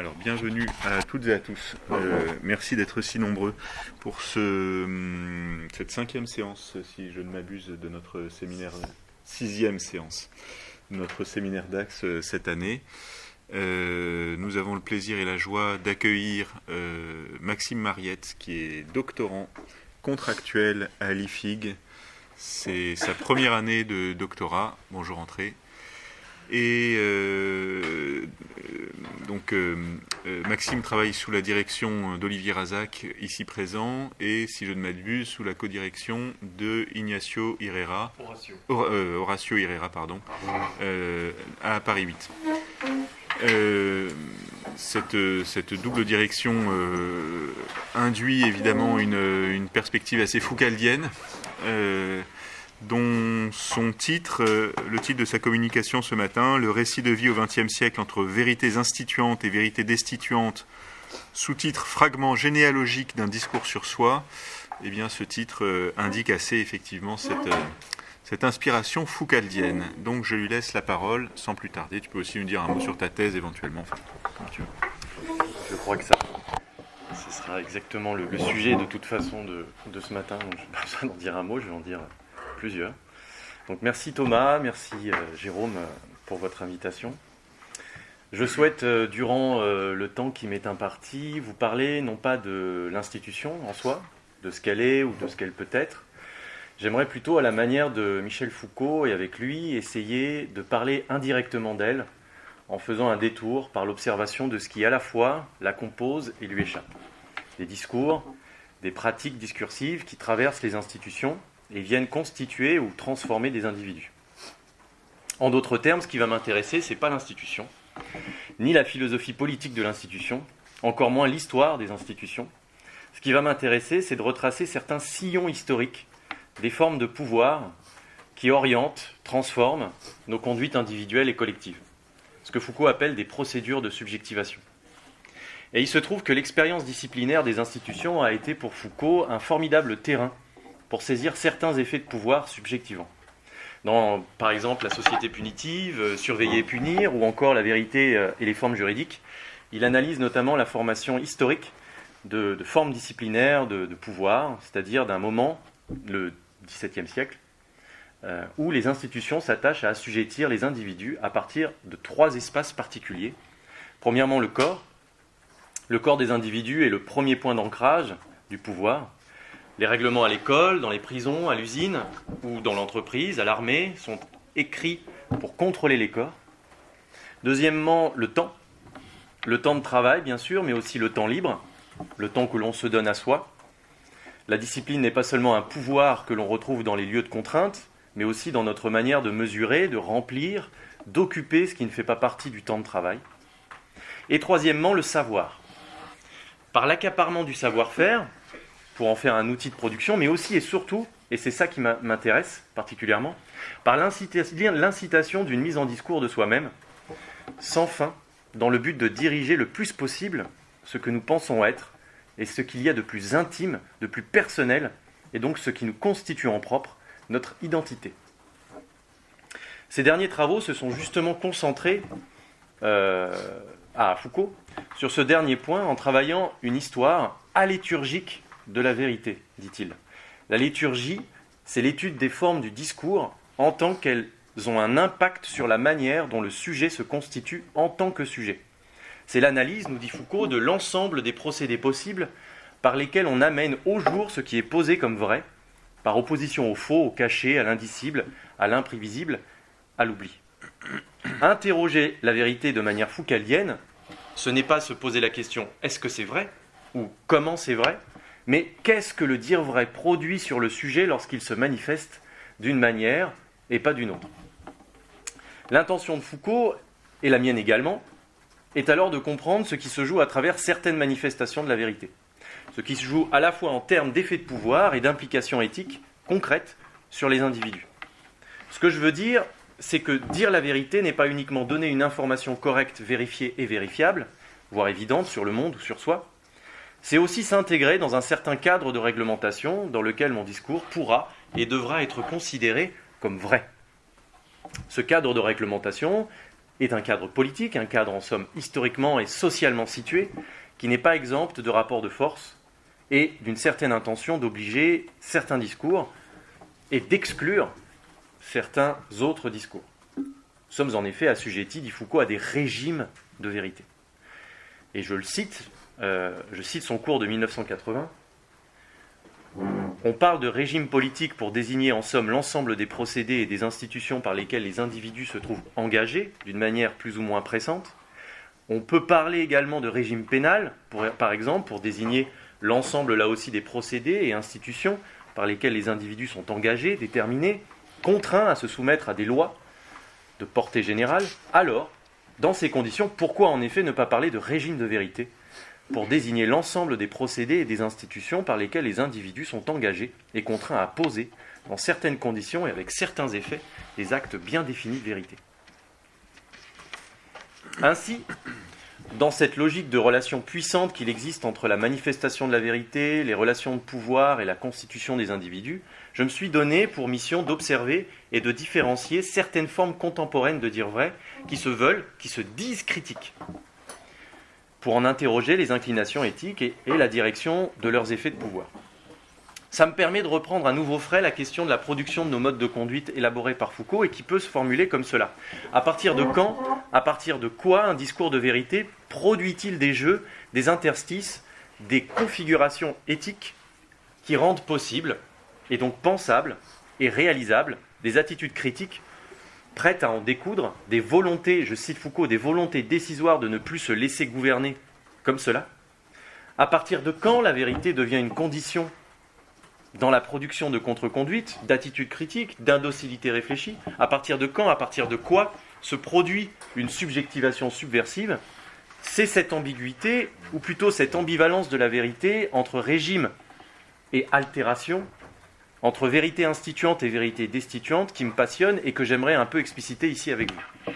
Alors, bienvenue à toutes et à tous. Merci d'être si nombreux pour cette 5e séance, si je ne m'abuse, de notre séminaire, 6e séance, de notre séminaire d'Axe cette année. Nous avons le plaisir et la joie d'accueillir Maxime Mariette, qui est doctorant contractuel à l'IFIG. C'est sa première année de doctorat. Bonjour, entrée. Et Maxime travaille sous la direction d'Olivier Razac, ici présent, et, si je ne m'abuse, sous la codirection de Ignacio Herrera, Horacio Herrera, à Paris 8. Cette double direction induit évidemment une perspective assez foucaldienne, dont son titre, le titre de sa communication ce matin, le récit de vie au XXe siècle entre vérités instituantes et vérités destituantes, sous-titre fragment généalogique d'un discours sur soi, eh bien ce titre indique assez effectivement cette inspiration foucaldienne. Donc je lui laisse la parole sans plus tarder. Tu peux aussi nous dire un mot sur ta thèse éventuellement, comme tu veux. Je crois que ce sera exactement le sujet de toute façon de ce matin, donc je n'ai pas besoin d'en dire un mot, je vais en dire plusieurs. Donc merci Thomas, merci Jérôme pour votre invitation. Je souhaite, durant le temps qui m'est imparti, vous parler non pas de l'institution en soi, de ce qu'elle est ou de ce qu'elle peut être. J'aimerais plutôt, à la manière de Michel Foucault et avec lui, essayer de parler indirectement d'elle, en faisant un détour par l'observation de ce qui à la fois la compose et lui échappe. Des discours, des pratiques discursives qui traversent les institutions et viennent constituer ou transformer des individus. En d'autres termes, ce qui va m'intéresser, ce n'est pas l'institution, ni la philosophie politique de l'institution, encore moins l'histoire des institutions. Ce qui va m'intéresser, c'est de retracer certains sillons historiques, des formes de pouvoir qui orientent, transforment nos conduites individuelles et collectives. Ce que Foucault appelle des procédures de subjectivation. Et il se trouve que l'expérience disciplinaire des institutions a été pour Foucault un formidable terrain pour saisir certains effets de pouvoir subjectivants. Dans, par exemple, la société punitive, surveiller et punir, ou encore la vérité et les formes juridiques, il analyse notamment la formation historique de formes disciplinaires de pouvoir, c'est-à-dire d'un moment, le XVIIe siècle, où les institutions s'attachent à assujettir les individus à partir de 3 espaces particuliers. Premièrement, le corps. Le corps des individus est le premier point d'ancrage du pouvoir. Les règlements à l'école, dans les prisons, à l'usine ou dans l'entreprise, à l'armée, sont écrits pour contrôler les corps. Deuxièmement, le temps. Le temps de travail, bien sûr, mais aussi le temps libre, le temps que l'on se donne à soi. La discipline n'est pas seulement un pouvoir que l'on retrouve dans les lieux de contrainte, mais aussi dans notre manière de mesurer, de remplir, d'occuper ce qui ne fait pas partie du temps de travail. Et troisièmement, le savoir. Par l'accaparement du savoir-faire, pour en faire un outil de production, mais aussi et surtout, et c'est ça qui m'intéresse particulièrement, par l'incitation d'une mise en discours de soi-même, sans fin, dans le but de diriger le plus possible ce que nous pensons être, et ce qu'il y a de plus intime, de plus personnel, et donc ce qui nous constitue en propre, notre identité. Ces derniers travaux se sont justement concentrés à Foucault sur ce dernier point en travaillant une histoire aléturgique de la vérité, dit-il. La liturgie, c'est l'étude des formes du discours en tant qu'elles ont un impact sur la manière dont le sujet se constitue en tant que sujet. C'est l'analyse, nous dit Foucault, de l'ensemble des procédés possibles par lesquels on amène au jour ce qui est posé comme vrai, par opposition au faux, au caché, à l'indicible, à l'imprévisible, à l'oubli. Interroger la vérité de manière foucaldienne, ce n'est pas se poser la question « est-ce que c'est vrai ?» ou « comment c'est vrai ?» mais qu'est-ce que le dire vrai produit sur le sujet lorsqu'il se manifeste d'une manière et pas d'une autre. L'intention de Foucault, et la mienne également, est alors de comprendre ce qui se joue à travers certaines manifestations de la vérité. Ce qui se joue à la fois en termes d'effets de pouvoir et d'implications éthiques concrètes sur les individus. Ce que je veux dire, c'est que dire la vérité n'est pas uniquement donner une information correcte, vérifiée et vérifiable, voire évidente sur le monde ou sur soi, c'est aussi s'intégrer dans un certain cadre de réglementation dans lequel mon discours pourra et devra être considéré comme vrai. Ce cadre de réglementation, est un cadre politique, un cadre en somme historiquement et socialement situé, qui n'est pas exempt de rapports de force et d'une certaine intention d'obliger certains discours et d'exclure certains autres discours. Nous sommes en effet assujettis, dit Foucault, à des régimes de vérité. Et je cite son cours de 1980. On parle de régime politique pour désigner en somme l'ensemble des procédés et des institutions par lesquels les individus se trouvent engagés d'une manière plus ou moins pressante. On peut parler également de régime pénal, par exemple, pour désigner l'ensemble là aussi des procédés et institutions par lesquels les individus sont engagés, déterminés, contraints à se soumettre à des lois de portée générale. Alors, dans ces conditions, pourquoi en effet ne pas parler de régime de vérité pour désigner l'ensemble des procédés et des institutions par lesquels les individus sont engagés et contraints à poser, dans certaines conditions et avec certains effets, des actes bien définis de vérité. Ainsi, dans cette logique de relation puissante qu'il existe entre la manifestation de la vérité, les relations de pouvoir et la constitution des individus, je me suis donné pour mission d'observer et de différencier certaines formes contemporaines de dire vrai qui se veulent, qui se disent critiques, pour en interroger les inclinations éthiques et la direction de leurs effets de pouvoir. Ça me permet de reprendre à nouveau frais la question de la production de nos modes de conduite élaborés par Foucault et qui peut se formuler comme cela. À partir de quand, à partir de quoi un discours de vérité produit-il des jeux, des interstices, des configurations éthiques qui rendent possible, et donc pensables et réalisables, des attitudes critiques prêtes à en découdre, des volontés, je cite Foucault, des volontés décisoires de ne plus se laisser gouverner comme cela. À partir de quand la vérité devient une condition dans la production de contre-conduite, d'attitudes critiques, d'indocilité réfléchie? À partir de quand, à partir de quoi se produit une subjectivation subversive? C'est cette ambiguïté, ou plutôt cette ambivalence de la vérité entre régime et altération, entre vérité instituante et vérité destituante, qui me passionne et que j'aimerais un peu expliciter ici avec vous.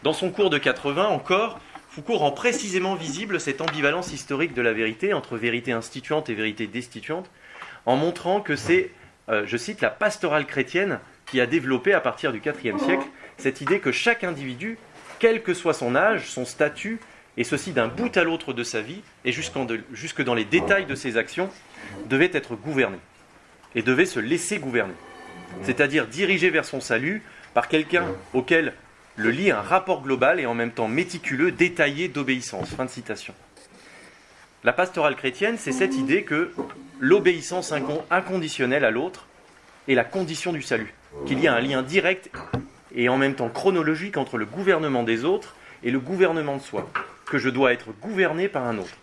Dans son cours de 80 encore, Foucault rend précisément visible cette ambivalence historique de la vérité entre vérité instituante et vérité destituante, en montrant que c'est, je cite, la pastorale chrétienne qui a développé à partir du IVe siècle cette idée que chaque individu, quel que soit son âge, son statut, et ceci d'un bout à l'autre de sa vie, et jusque dans les détails de ses actions, devait être gouverné, et devait se laisser gouverner. C'est-à-dire dirigé vers son salut par quelqu'un auquel le lie un rapport global et en même temps méticuleux, détaillé d'obéissance. Fin de citation. La pastorale chrétienne, c'est cette idée que l'obéissance inconditionnelle à l'autre est la condition du salut, qu'il y a un lien direct et en même temps chronologique entre le gouvernement des autres et le gouvernement de soi, que je dois être gouverné par un autre.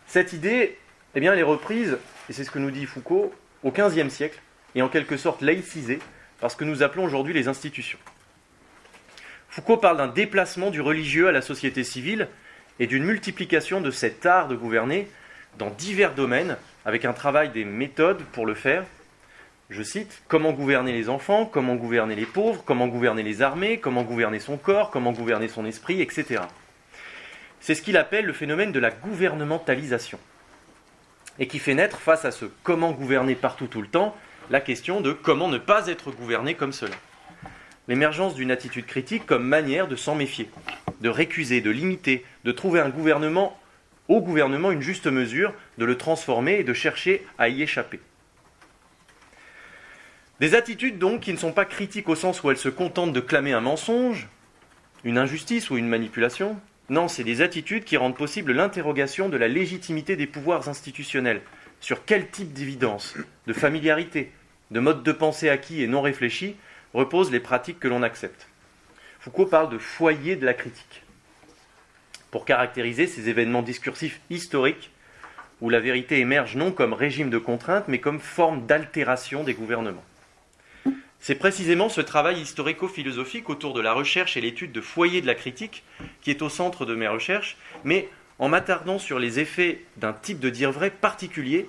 Cette idée, eh bien, elle est reprise, et c'est ce que nous dit Foucault, au XVe siècle, et en quelque sorte laïcisée, par ce que nous appelons aujourd'hui les institutions. Foucault parle d'un déplacement du religieux à la société civile et d'une multiplication de cet art de gouverner dans divers domaines, avec un travail des méthodes pour le faire. Je cite, « Comment gouverner les enfants, comment gouverner les pauvres, comment gouverner les armées, comment gouverner son corps, comment gouverner son esprit, etc. » C'est ce qu'il appelle le phénomène de la gouvernementalisation, et qui fait naître, face à ce « comment gouverner partout tout le temps », la question de comment ne pas être gouverné comme cela. L'émergence d'une attitude critique comme manière de s'en méfier, de récuser, de limiter, de trouver au gouvernement une juste mesure, de le transformer et de chercher à y échapper. Des attitudes donc qui ne sont pas critiques au sens où elles se contentent de clamer un mensonge, une injustice ou une manipulation. Non, c'est des attitudes qui rendent possible l'interrogation de la légitimité des pouvoirs institutionnels. Sur quel type d'évidence, de familiarité, de mode de pensée acquis et non réfléchi reposent les pratiques que l'on accepte. Foucault parle de foyer de la critique, pour caractériser ces événements discursifs historiques où la vérité émerge non comme régime de contrainte, mais comme forme d'altération des gouvernements. C'est précisément ce travail historico-philosophique autour de la recherche et l'étude de foyer de la critique qui est au centre de mes recherches, mais en m'attardant sur les effets d'un type de dire vrai particulier,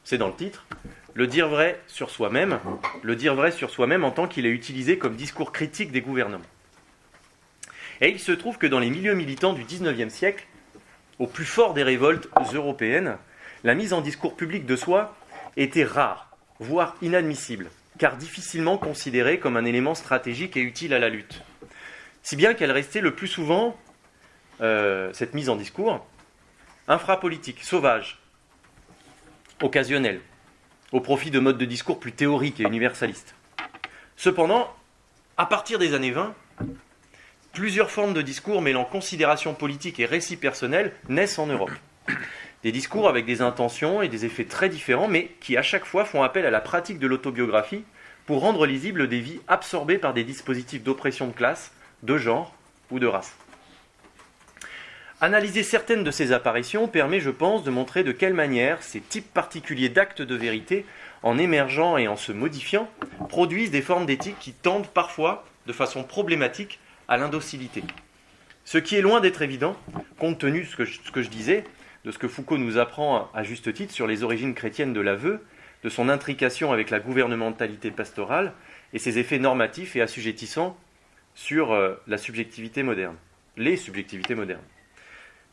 c'est dans le titre, le dire vrai sur soi-même en tant qu'il est utilisé comme discours critique des gouvernements. Et il se trouve que dans les milieux militants du XIXe siècle, au plus fort des révoltes européennes, la mise en discours public de soi était rare, voire inadmissible, car difficilement considérée comme un élément stratégique et utile à la lutte. si bien qu'elle restait le plus souvent, cette mise en discours, infrapolitique, sauvage, occasionnelle, au profit de modes de discours plus théoriques et universalistes. Cependant, à partir des années 20, plusieurs formes de discours mêlant considération politique et récit personnel naissent en Europe. Des discours avec des intentions et des effets très différents, mais qui à chaque fois font appel à la pratique de l'autobiographie pour rendre lisibles des vies absorbées par des dispositifs d'oppression de classe, de genre ou de race. Analyser certaines de ces apparitions permet, je pense, de montrer de quelle manière ces types particuliers d'actes de vérité, en émergeant et en se modifiant, produisent des formes d'éthique qui tendent parfois, de façon problématique, à l'indocilité. Ce qui est loin d'être évident, compte tenu de ce que je disais, de ce que Foucault nous apprend à juste titre sur les origines chrétiennes de l'aveu, de son intrication avec la gouvernementalité pastorale et ses effets normatifs et assujettissants sur la subjectivité moderne, les subjectivités modernes.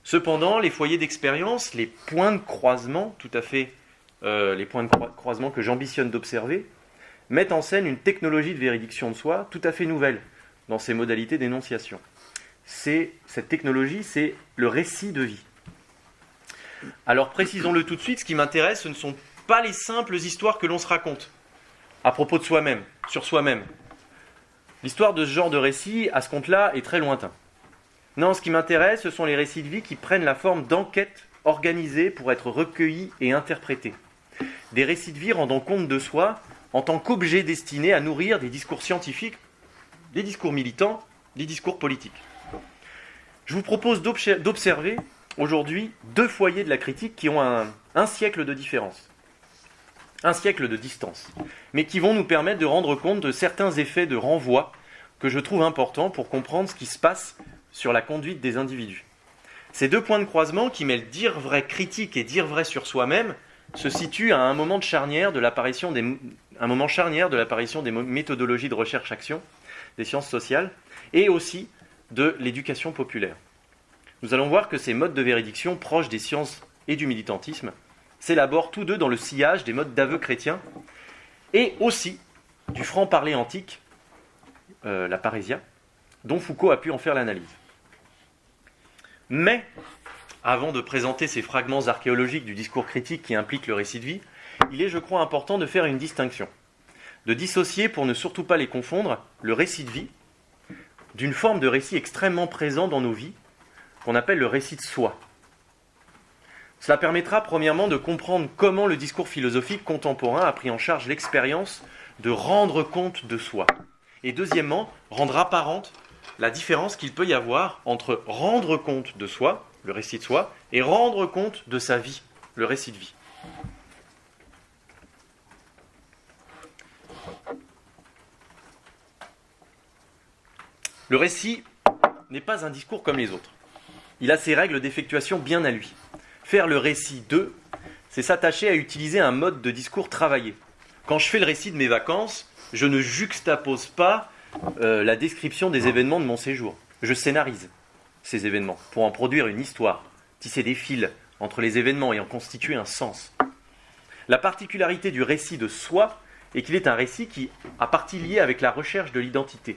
Cependant, les foyers d'expérience, les points de croisement, les points de croisement que j'ambitionne d'observer, mettent en scène une technologie de véridiction de soi tout à fait nouvelle dans ses modalités d'énonciation. Cette technologie, c'est le récit de vie. Alors précisons-le tout de suite, ce qui m'intéresse, ce ne sont pas les simples histoires que l'on se raconte à propos de soi-même, sur soi-même. L'histoire de ce genre de récit, à ce compte-là, est très lointain. Non, ce qui m'intéresse, ce sont les récits de vie qui prennent la forme d'enquêtes organisées pour être recueillis et interprétés. Des récits de vie rendant compte de soi en tant qu'objet destiné à nourrir des discours scientifiques, des discours militants, des discours politiques. Je vous propose d'observer aujourd'hui 2 foyers de la critique qui ont un siècle de différence, un siècle de distance, mais qui vont nous permettre de rendre compte de certains effets de renvoi que je trouve importants pour comprendre ce qui se passe sur la conduite des individus. Ces 2 points de croisement qui mêlent dire vrai critique et dire vrai sur soi-même se situent à un moment charnière de l'apparition des méthodologies de recherche-action, des sciences sociales, et aussi de l'éducation populaire. Nous allons voir que ces modes de véridiction proches des sciences et du militantisme s'élaborent tous 2 dans le sillage des modes d'aveu chrétiens et aussi du franc-parler antique, la parésia, dont Foucault a pu en faire l'analyse. Mais, avant de présenter ces fragments archéologiques du discours critique qui impliquent le récit de vie, il est, je crois, important de faire une distinction, de dissocier, pour ne surtout pas les confondre, le récit de vie d'une forme de récit extrêmement présent dans nos vies, qu'on appelle le récit de soi. Cela permettra premièrement de comprendre comment le discours philosophique contemporain a pris en charge l'expérience de rendre compte de soi. Et deuxièmement, rendre apparente la différence qu'il peut y avoir entre rendre compte de soi, le récit de soi, et rendre compte de sa vie, le récit de vie. Le récit n'est pas un discours comme les autres. Il a ses règles d'effectuation bien à lui. Faire le récit de, c'est s'attacher à utiliser un mode de discours travaillé. Quand je fais le récit de mes vacances, je ne juxtapose pas la description des événements de mon séjour. Je scénarise ces événements pour en produire une histoire, tisser des fils entre les événements et en constituer un sens. La particularité du récit de soi est qu'il est un récit qui a partie liée avec la recherche de l'identité,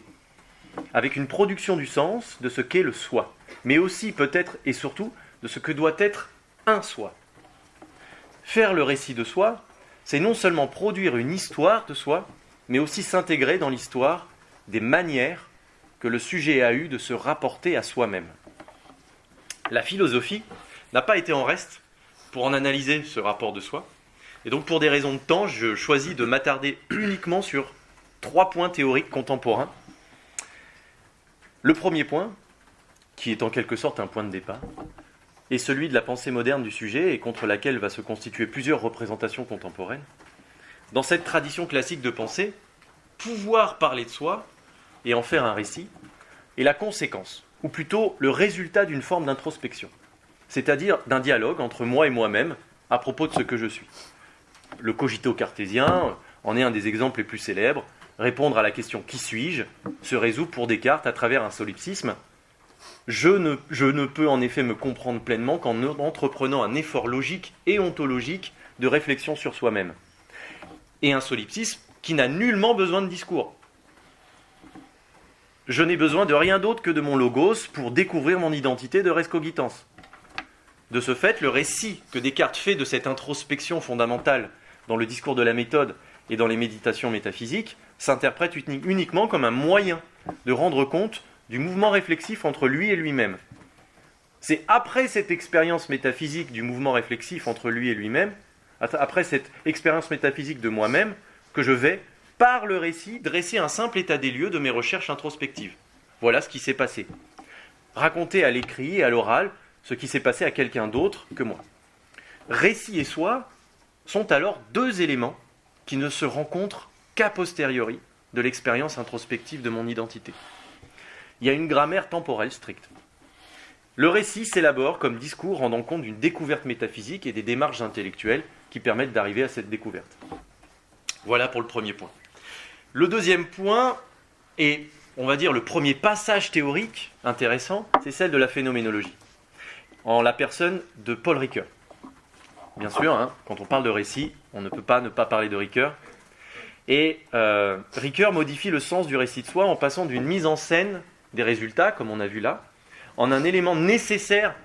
avec une production du sens de ce qu'est le soi, mais aussi peut-être et surtout de ce que doit être un soi. Faire le récit de soi, c'est non seulement produire une histoire de soi, mais aussi s'intégrer dans l'histoire des manières que le sujet a eues de se rapporter à soi-même. La philosophie n'a pas été en reste pour en analyser ce rapport de soi, et donc pour des raisons de temps, je choisis de m'attarder uniquement sur 3 points théoriques contemporains. Le premier point, qui est en quelque sorte un point de départ, est celui de la pensée moderne du sujet et contre laquelle va se constituer plusieurs représentations contemporaines. Dans cette tradition classique de pensée, pouvoir parler de soi et en faire un récit est la conséquence, ou plutôt le résultat d'une forme d'introspection, c'est-à-dire d'un dialogue entre moi et moi-même à propos de ce que je suis. Le cogito cartésien en est un des exemples les plus célèbres. Répondre à la question « qui suis-je » se résout pour Descartes à travers un solipsisme. Je ne peux en effet me comprendre pleinement qu'en entreprenant un effort logique et ontologique de réflexion sur soi-même. Et un solipsisme qui n'a nullement besoin de discours. je n'ai besoin de rien d'autre que de mon logos pour découvrir mon identité de res cogitans. De ce fait, le récit que Descartes fait de cette introspection fondamentale dans le discours de la méthode et dans les méditations métaphysiques s'interprète uniquement comme un moyen de rendre compte du mouvement réflexif entre lui et lui-même. C'est après cette expérience métaphysique du mouvement réflexif entre lui et lui-même, après cette expérience métaphysique de moi-même, que je vais, par le récit, dresser un simple état des lieux de mes recherches introspectives. Voilà ce qui s'est passé. Raconter à l'écrit et à l'oral ce qui s'est passé à quelqu'un d'autre que moi. Récit et soi sont alors deux éléments qui ne se rencontrent qu'a posteriori de l'expérience introspective de mon identité. Il y a une grammaire temporelle stricte. Le récit s'élabore comme discours rendant compte d'une découverte métaphysique et des démarches intellectuelles qui permettent d'arriver à cette découverte. Voilà pour le premier point. Le deuxième point, et on va dire le premier passage théorique intéressant, c'est celle de la phénoménologie, en la personne de Paul Ricoeur. Bien sûr, quand on parle de récit, on ne peut pas ne pas parler de Ricoeur. Et Ricoeur modifie le sens du récit de soi en passant d'une mise en scène des résultats, comme on a vu là, en un élément nécessaire,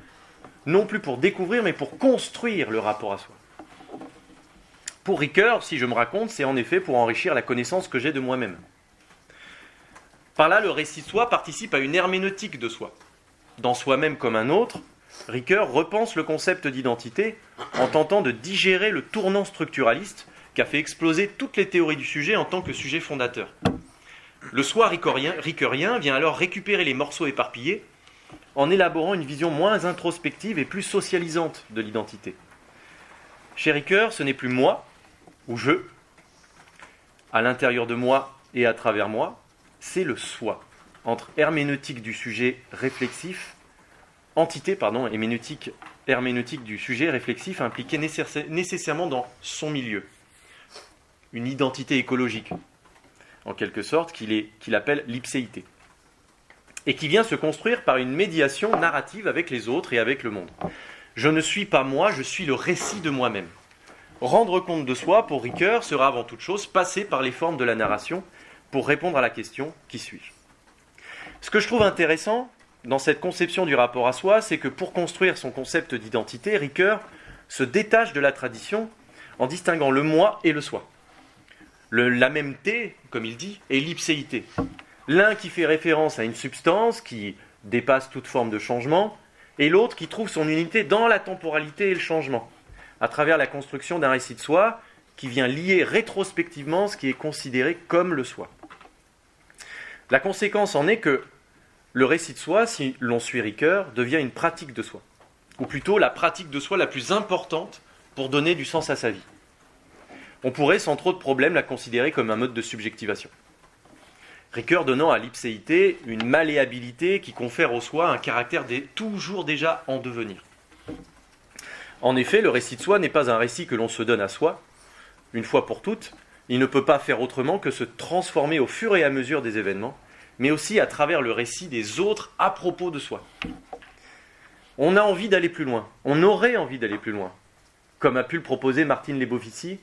non plus pour découvrir, mais pour construire le rapport à soi. Pour Ricoeur, si je me raconte, c'est en effet pour enrichir la connaissance que j'ai de moi-même. Par là, le récit de soi participe à une herméneutique de soi. Dans soi-même comme un autre, Ricoeur repense le concept d'identité en tentant de digérer le tournant structuraliste qui a fait exploser toutes les théories du sujet en tant que sujet fondateur. Le soi ricoeurien vient alors récupérer les morceaux éparpillés en élaborant une vision moins introspective et plus socialisante de l'identité. Chez Ricoeur, ce n'est plus moi ou je, à l'intérieur de moi et à travers moi, c'est le soi, entre herméneutique du sujet réflexif, herméneutique du sujet réflexif impliqué nécessairement dans son milieu. Une identité écologique, en quelque sorte, qu'il appelle l'ipséité, et qui vient se construire par une médiation narrative avec les autres et avec le monde. Je ne suis pas moi, je suis le récit de moi-même. Rendre compte de soi, pour Ricoeur, sera avant toute chose passer par les formes de la narration pour répondre à la question « Qui suis-je » Ce que je trouve intéressant dans cette conception du rapport à soi, c'est que pour construire son concept d'identité, Ricoeur se détache de la tradition en distinguant le moi et le soi. La mêmeté, comme il dit, est l'ipséité. L'un qui fait référence à une substance qui dépasse toute forme de changement, et l'autre qui trouve son unité dans la temporalité et le changement, à travers la construction d'un récit de soi qui vient lier rétrospectivement ce qui est considéré comme le soi. La conséquence en est que le récit de soi, si l'on suit Ricoeur, devient une pratique de soi, ou plutôt la pratique de soi la plus importante pour donner du sens à sa vie. On pourrait sans trop de problème la considérer comme un mode de subjectivation. Ricoeur donnant à l'ipséité une malléabilité qui confère au soi un caractère toujours déjà en devenir. En effet, le récit de soi n'est pas un récit que l'on se donne à soi, une fois pour toutes. Il ne peut pas faire autrement que se transformer au fur et à mesure des événements, mais aussi à travers le récit des autres à propos de soi. On a envie d'aller plus loin, on aurait envie d'aller plus loin, comme a pu le proposer Martine Lebovici,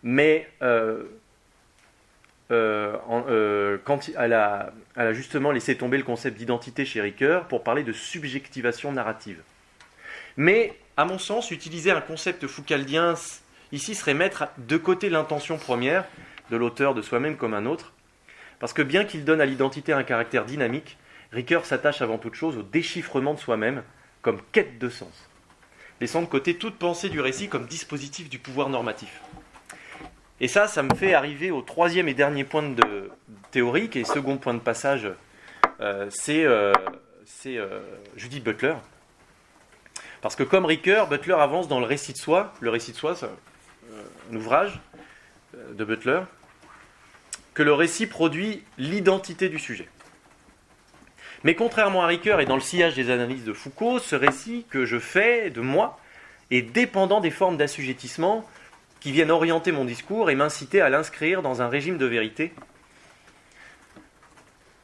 mais quand elle a justement laissé tomber le concept d'identité chez Ricoeur pour parler de subjectivation narrative. Mais, à mon sens, utiliser un concept foucaldien ici serait mettre de côté l'intention première de l'auteur de soi-même comme un autre, parce que bien qu'il donne à l'identité un caractère dynamique, Ricoeur s'attache avant toute chose au déchiffrement de soi-même comme quête de sens, laissant de côté toute pensée du récit comme dispositif du pouvoir normatif. Et ça me fait arriver au troisième et dernier point théorique et second point de passage, c'est Judith Butler. Parce que comme Ricoeur, Butler avance dans le récit de soi. Le récit de soi, c'est un ouvrage de Butler, que le récit produit l'identité du sujet. Mais contrairement à Ricoeur et dans le sillage des analyses de Foucault, ce récit que je fais de moi est dépendant des formes d'assujettissement qui viennent orienter mon discours et m'inciter à l'inscrire dans un régime de vérité.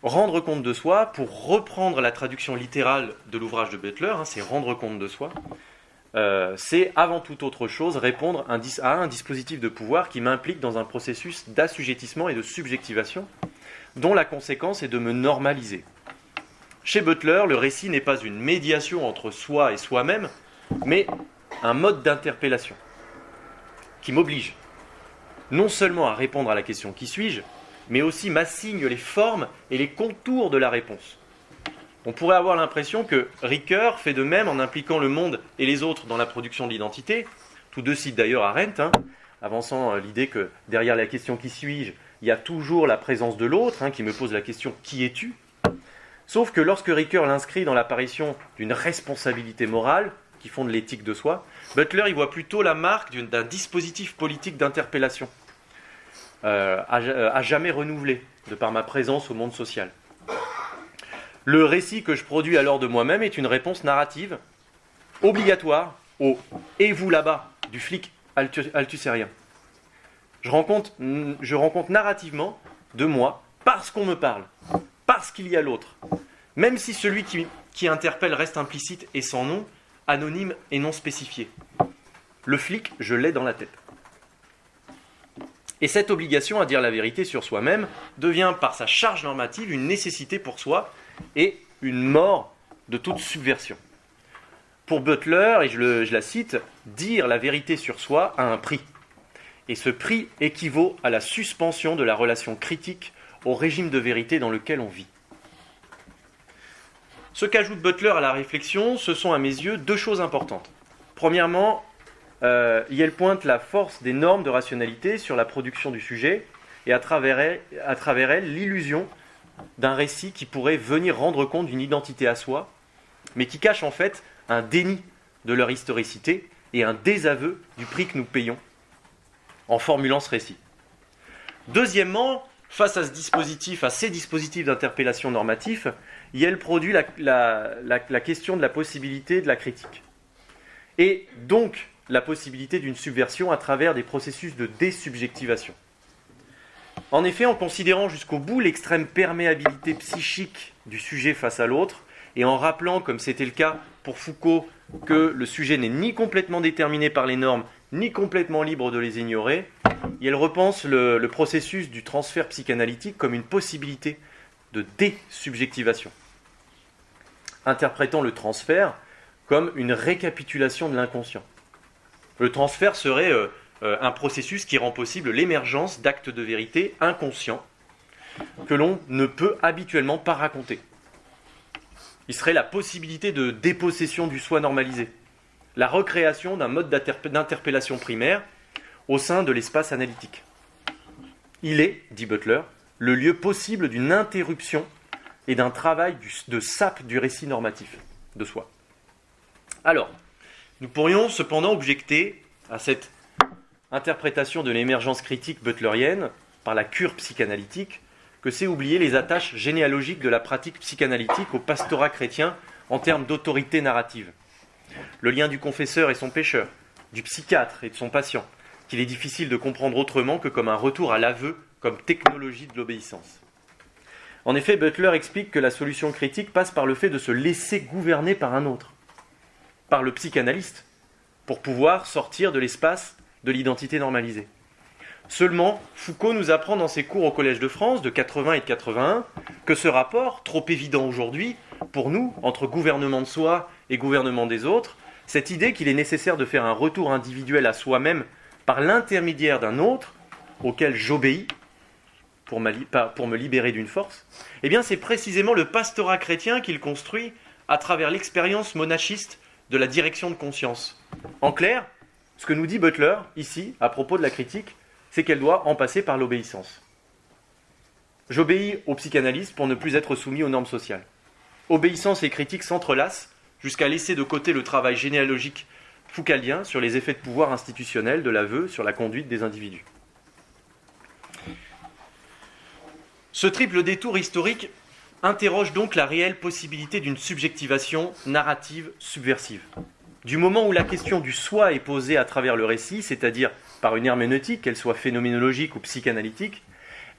Rendre compte de soi, pour reprendre la traduction littérale de l'ouvrage de Butler, c'est rendre compte de soi, c'est avant toute autre chose répondre à un dispositif de pouvoir qui m'implique dans un processus d'assujettissement et de subjectivation, dont la conséquence est de me normaliser. Chez Butler, le récit n'est pas une médiation entre soi et soi-même, mais un mode d'interpellation qui m'oblige non seulement à répondre à la question « qui suis-je ?», mais aussi m'assigne les formes et les contours de la réponse. On pourrait avoir l'impression que Ricoeur fait de même en impliquant le monde et les autres dans la production de l'identité. Tous deux citent d'ailleurs Arendt, avançant l'idée que derrière la question « qui suis-je ?», il y a toujours la présence de l'autre, qui me pose la question « qui es-tu ?» Sauf que lorsque Ricoeur l'inscrit dans l'apparition d'une responsabilité morale, qui fonde l'éthique de soi, Butler y voit plutôt la marque d'un dispositif politique d'interpellation, à jamais renouvelé, de par ma présence au monde social. Le récit que je produis alors de moi-même est une réponse narrative, obligatoire au « et vous là-bas » du flic althusserien. Je rends compte narrativement de moi parce qu'on me parle, parce qu'il y a l'autre, même si celui qui interpelle reste implicite et sans nom, anonyme et non spécifié. Le flic, je l'ai dans la tête. Et cette obligation à dire la vérité sur soi-même devient par sa charge normative une nécessité pour soi et une mort de toute subversion. Pour Butler, et je la cite, dire la vérité sur soi a un prix. Et ce prix équivaut à la suspension de la relation critique au régime de vérité dans lequel on vit. Ce qu'ajoute Butler à la réflexion, ce sont à mes yeux deux choses importantes. Premièrement, il pointe la force des normes de rationalité sur la production du sujet et à travers elle l'illusion d'un récit qui pourrait venir rendre compte d'une identité à soi, mais qui cache en fait un déni de leur historicité et un désaveu du prix que nous payons en formulant ce récit. Deuxièmement, face à ces dispositifs d'interpellation normatif, Yale produit la question de la possibilité de la critique. Et donc, la possibilité d'une subversion à travers des processus de désubjectivation. En effet, en considérant jusqu'au bout l'extrême perméabilité psychique du sujet face à l'autre, et en rappelant, comme c'était le cas pour Foucault, que le sujet n'est ni complètement déterminé par les normes, ni complètement libre de les ignorer, Yale repense le processus du transfert psychanalytique comme une possibilité de désubjectivation, interprétant le transfert comme une récapitulation de l'inconscient. Le transfert serait un processus qui rend possible l'émergence d'actes de vérité inconscients que l'on ne peut habituellement pas raconter. Il serait la possibilité de dépossession du soi normalisé, la recréation d'un mode d'interpellation primaire au sein de l'espace analytique. Il est, dit Butler, le lieu possible d'une interruption et d'un travail de sape du récit normatif de soi. Alors, nous pourrions cependant objecter à cette interprétation de l'émergence critique butlerienne par la cure psychanalytique que c'est oublier les attaches généalogiques de la pratique psychanalytique au pastorat chrétien en termes d'autorité narrative. Le lien du confesseur et son pécheur, du psychiatre et de son patient, qu'il est difficile de comprendre autrement que comme un retour à l'aveu comme technologie de l'obéissance. En effet, Butler explique que la solution critique passe par le fait de se laisser gouverner par un autre, par le psychanalyste, pour pouvoir sortir de l'espace de l'identité normalisée. Seulement, Foucault nous apprend dans ses cours au Collège de France de 80 et de 81 que ce rapport, trop évident aujourd'hui, pour nous, entre gouvernement de soi et gouvernement des autres, cette idée qu'il est nécessaire de faire un retour individuel à soi-même par l'intermédiaire d'un autre, auquel j'obéis, pour me libérer d'une force, eh bien c'est précisément le pastorat chrétien qu'il construit à travers l'expérience monachiste de la direction de conscience. En clair, ce que nous dit Butler, ici, à propos de la critique, c'est qu'elle doit en passer par l'obéissance. J'obéis au psychanalyste pour ne plus être soumis aux normes sociales. Obéissance et critique s'entrelacent jusqu'à laisser de côté le travail généalogique foucaldien sur les effets de pouvoir institutionnel de l'aveu sur la conduite des individus. Ce triple détour historique interroge donc la réelle possibilité d'une subjectivation narrative subversive. Du moment où la question du soi est posée à travers le récit, c'est-à-dire par une herméneutique, qu'elle soit phénoménologique ou psychanalytique,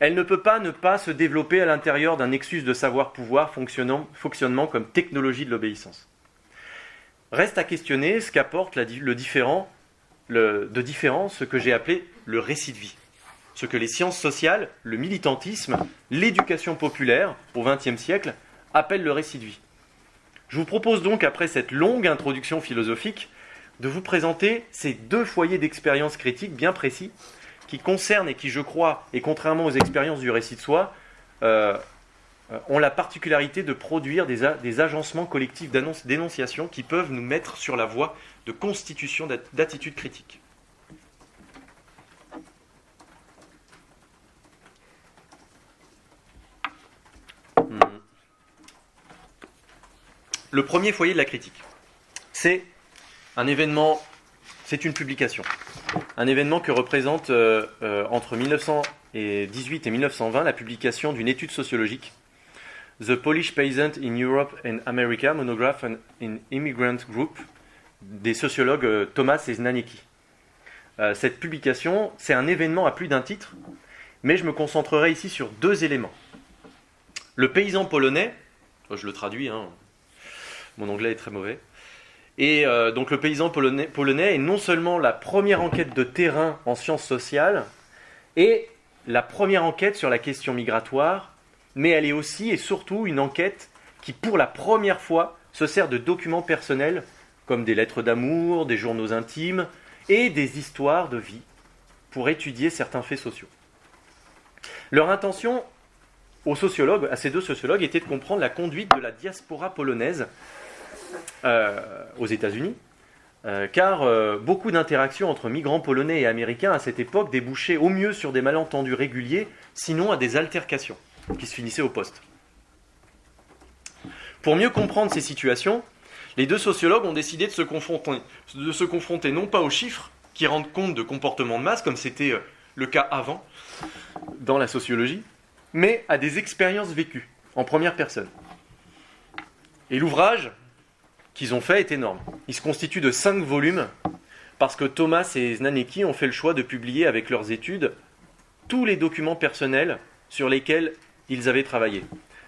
elle ne peut pas ne pas se développer à l'intérieur d'un nexus de savoir-pouvoir fonctionnement comme technologie de l'obéissance. Reste à questionner ce qu'apporte de différent ce que j'ai appelé le récit de vie. ce que les sciences sociales, le militantisme, l'éducation populaire au XXe siècle appellent le récit de vie. Je vous propose donc, après cette longue introduction philosophique, de vous présenter ces deux foyers d'expérience critique bien précis qui concernent et qui, je crois, et contrairement aux expériences du récit de soi, ont la particularité de produire des agencements collectifs d'énonciation qui peuvent nous mettre sur la voie de constitution d'attitudes critiques. Le premier foyer de la critique, c'est un événement, c'est une publication. Un événement que représente entre 1918 et 1920 la publication d'une étude sociologique, The Polish Peasant in Europe and America, Monograph in Immigrant Group, des sociologues Tomasz et Znaniecki. Cette publication, c'est un événement à plus d'un titre, mais je me concentrerai ici sur deux éléments. Le paysan polonais, je le traduis, mon anglais est très mauvais, et donc le paysan polonais est non seulement la première enquête de terrain en sciences sociales, et la première enquête sur la question migratoire, mais elle est aussi et surtout une enquête qui, pour la première fois, se sert de documents personnels, comme des lettres d'amour, des journaux intimes, et des histoires de vie, pour étudier certains faits sociaux. Leur intention, à ces deux sociologues, était de comprendre la conduite de la diaspora polonaise aux États-Unis, car beaucoup d'interactions entre migrants polonais et américains à cette époque débouchaient au mieux sur des malentendus réguliers, sinon à des altercations qui se finissaient au poste. Pour mieux comprendre ces situations, les deux sociologues ont décidé de se confronter non pas aux chiffres qui rendent compte de comportements de masse, comme c'était le cas avant dans la sociologie, mais à des expériences vécues en première personne. Et l'ouvrage qu'ils ont fait est énorme. Il se constitue de 5 volumes parce que Tomasz et Znaniecki ont fait le choix de publier avec leurs études tous les documents personnels sur lesquels ils avaient travaillé.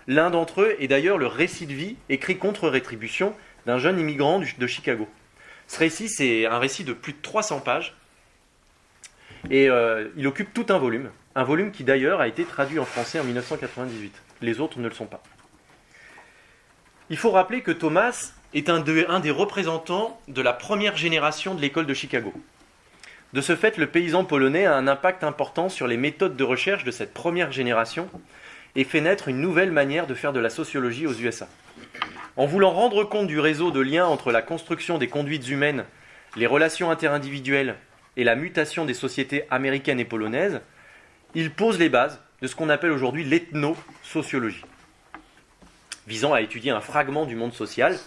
L'un d'entre eux est d'ailleurs le récit de vie écrit contre rétribution d'un jeune immigrant de Chicago. Ce récit, c'est un récit de plus de 300 pages et il occupe tout un volume qui d'ailleurs a été traduit en français en 1998. Les autres ne le sont pas. Il faut rappeler que Tomasz est un des représentants de la première génération de l'école de Chicago. De ce fait, le paysan polonais a un impact important sur les méthodes de recherche de cette première génération et fait naître une nouvelle manière de faire de la sociologie aux USA. En voulant rendre compte du réseau de liens entre la construction des conduites humaines, les relations interindividuelles et la mutation des sociétés américaines et polonaises, il pose les bases de ce qu'on appelle aujourd'hui l'ethno-sociologie, visant à étudier un fragment du monde social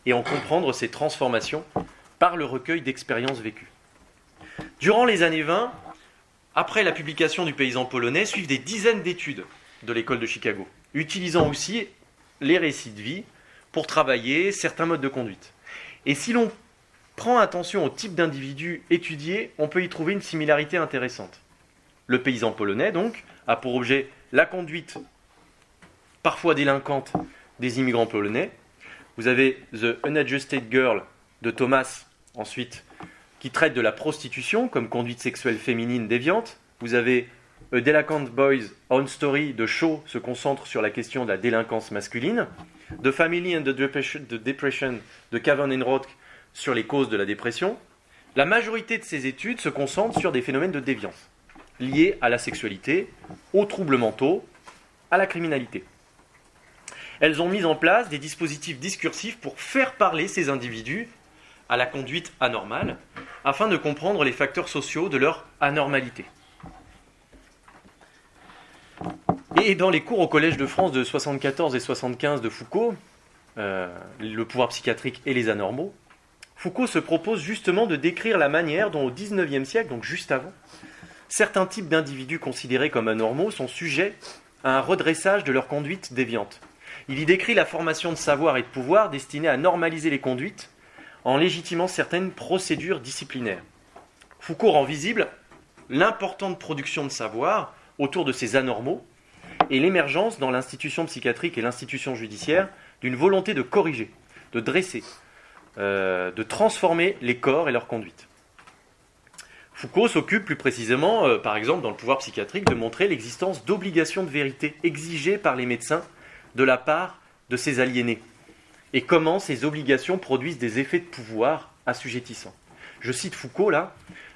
et en comprendre ses transformations par le recueil d'expériences vécues. Durant les années 20, après la publication du paysan polonais, suivent des dizaines d'études de l'école de Chicago, utilisant aussi les récits de vie pour travailler certains modes de conduite. Et si l'on prend attention au type d'individu étudié, on peut y trouver une similarité intéressante. Le paysan polonais, donc, a pour objet la conduite parfois délinquante des immigrants polonais. Vous avez The Unadjusted Girl de Tomasz, ensuite, qui traite de la prostitution comme conduite sexuelle féminine déviante. Vous avez A Delinquent Boy's Own Story de Shaw se concentre sur la question de la délinquance masculine. The Family and the Depression de Cavan and Roth sur les causes de la dépression. La majorité de ces études se concentrent sur des phénomènes de déviance liés à la sexualité, aux troubles mentaux, à la criminalité. Elles ont mis en place des dispositifs discursifs pour faire parler ces individus à la conduite anormale, afin de comprendre les facteurs sociaux de leur anormalité. Et dans les cours au Collège de France de 74 et 75 de Foucault, le pouvoir psychiatrique et les anormaux, Foucault se propose justement de décrire la manière dont au XIXe siècle, donc juste avant, certains types d'individus considérés comme anormaux sont sujets à un redressage de leur conduite déviante. Il y décrit la formation de savoir et de pouvoir destinée à normaliser les conduites en légitimant certaines procédures disciplinaires. Foucault rend visible l'importante production de savoir autour de ces anormaux et l'émergence dans l'institution psychiatrique et l'institution judiciaire d'une volonté de corriger, de dresser, de transformer les corps et leur conduite. Foucault s'occupe plus précisément, par exemple dans le pouvoir psychiatrique, de montrer l'existence d'obligations de vérité exigées par les médecins de la part de ces aliénés, et comment ces obligations produisent des effets de pouvoir assujettissants. Je cite Foucault là,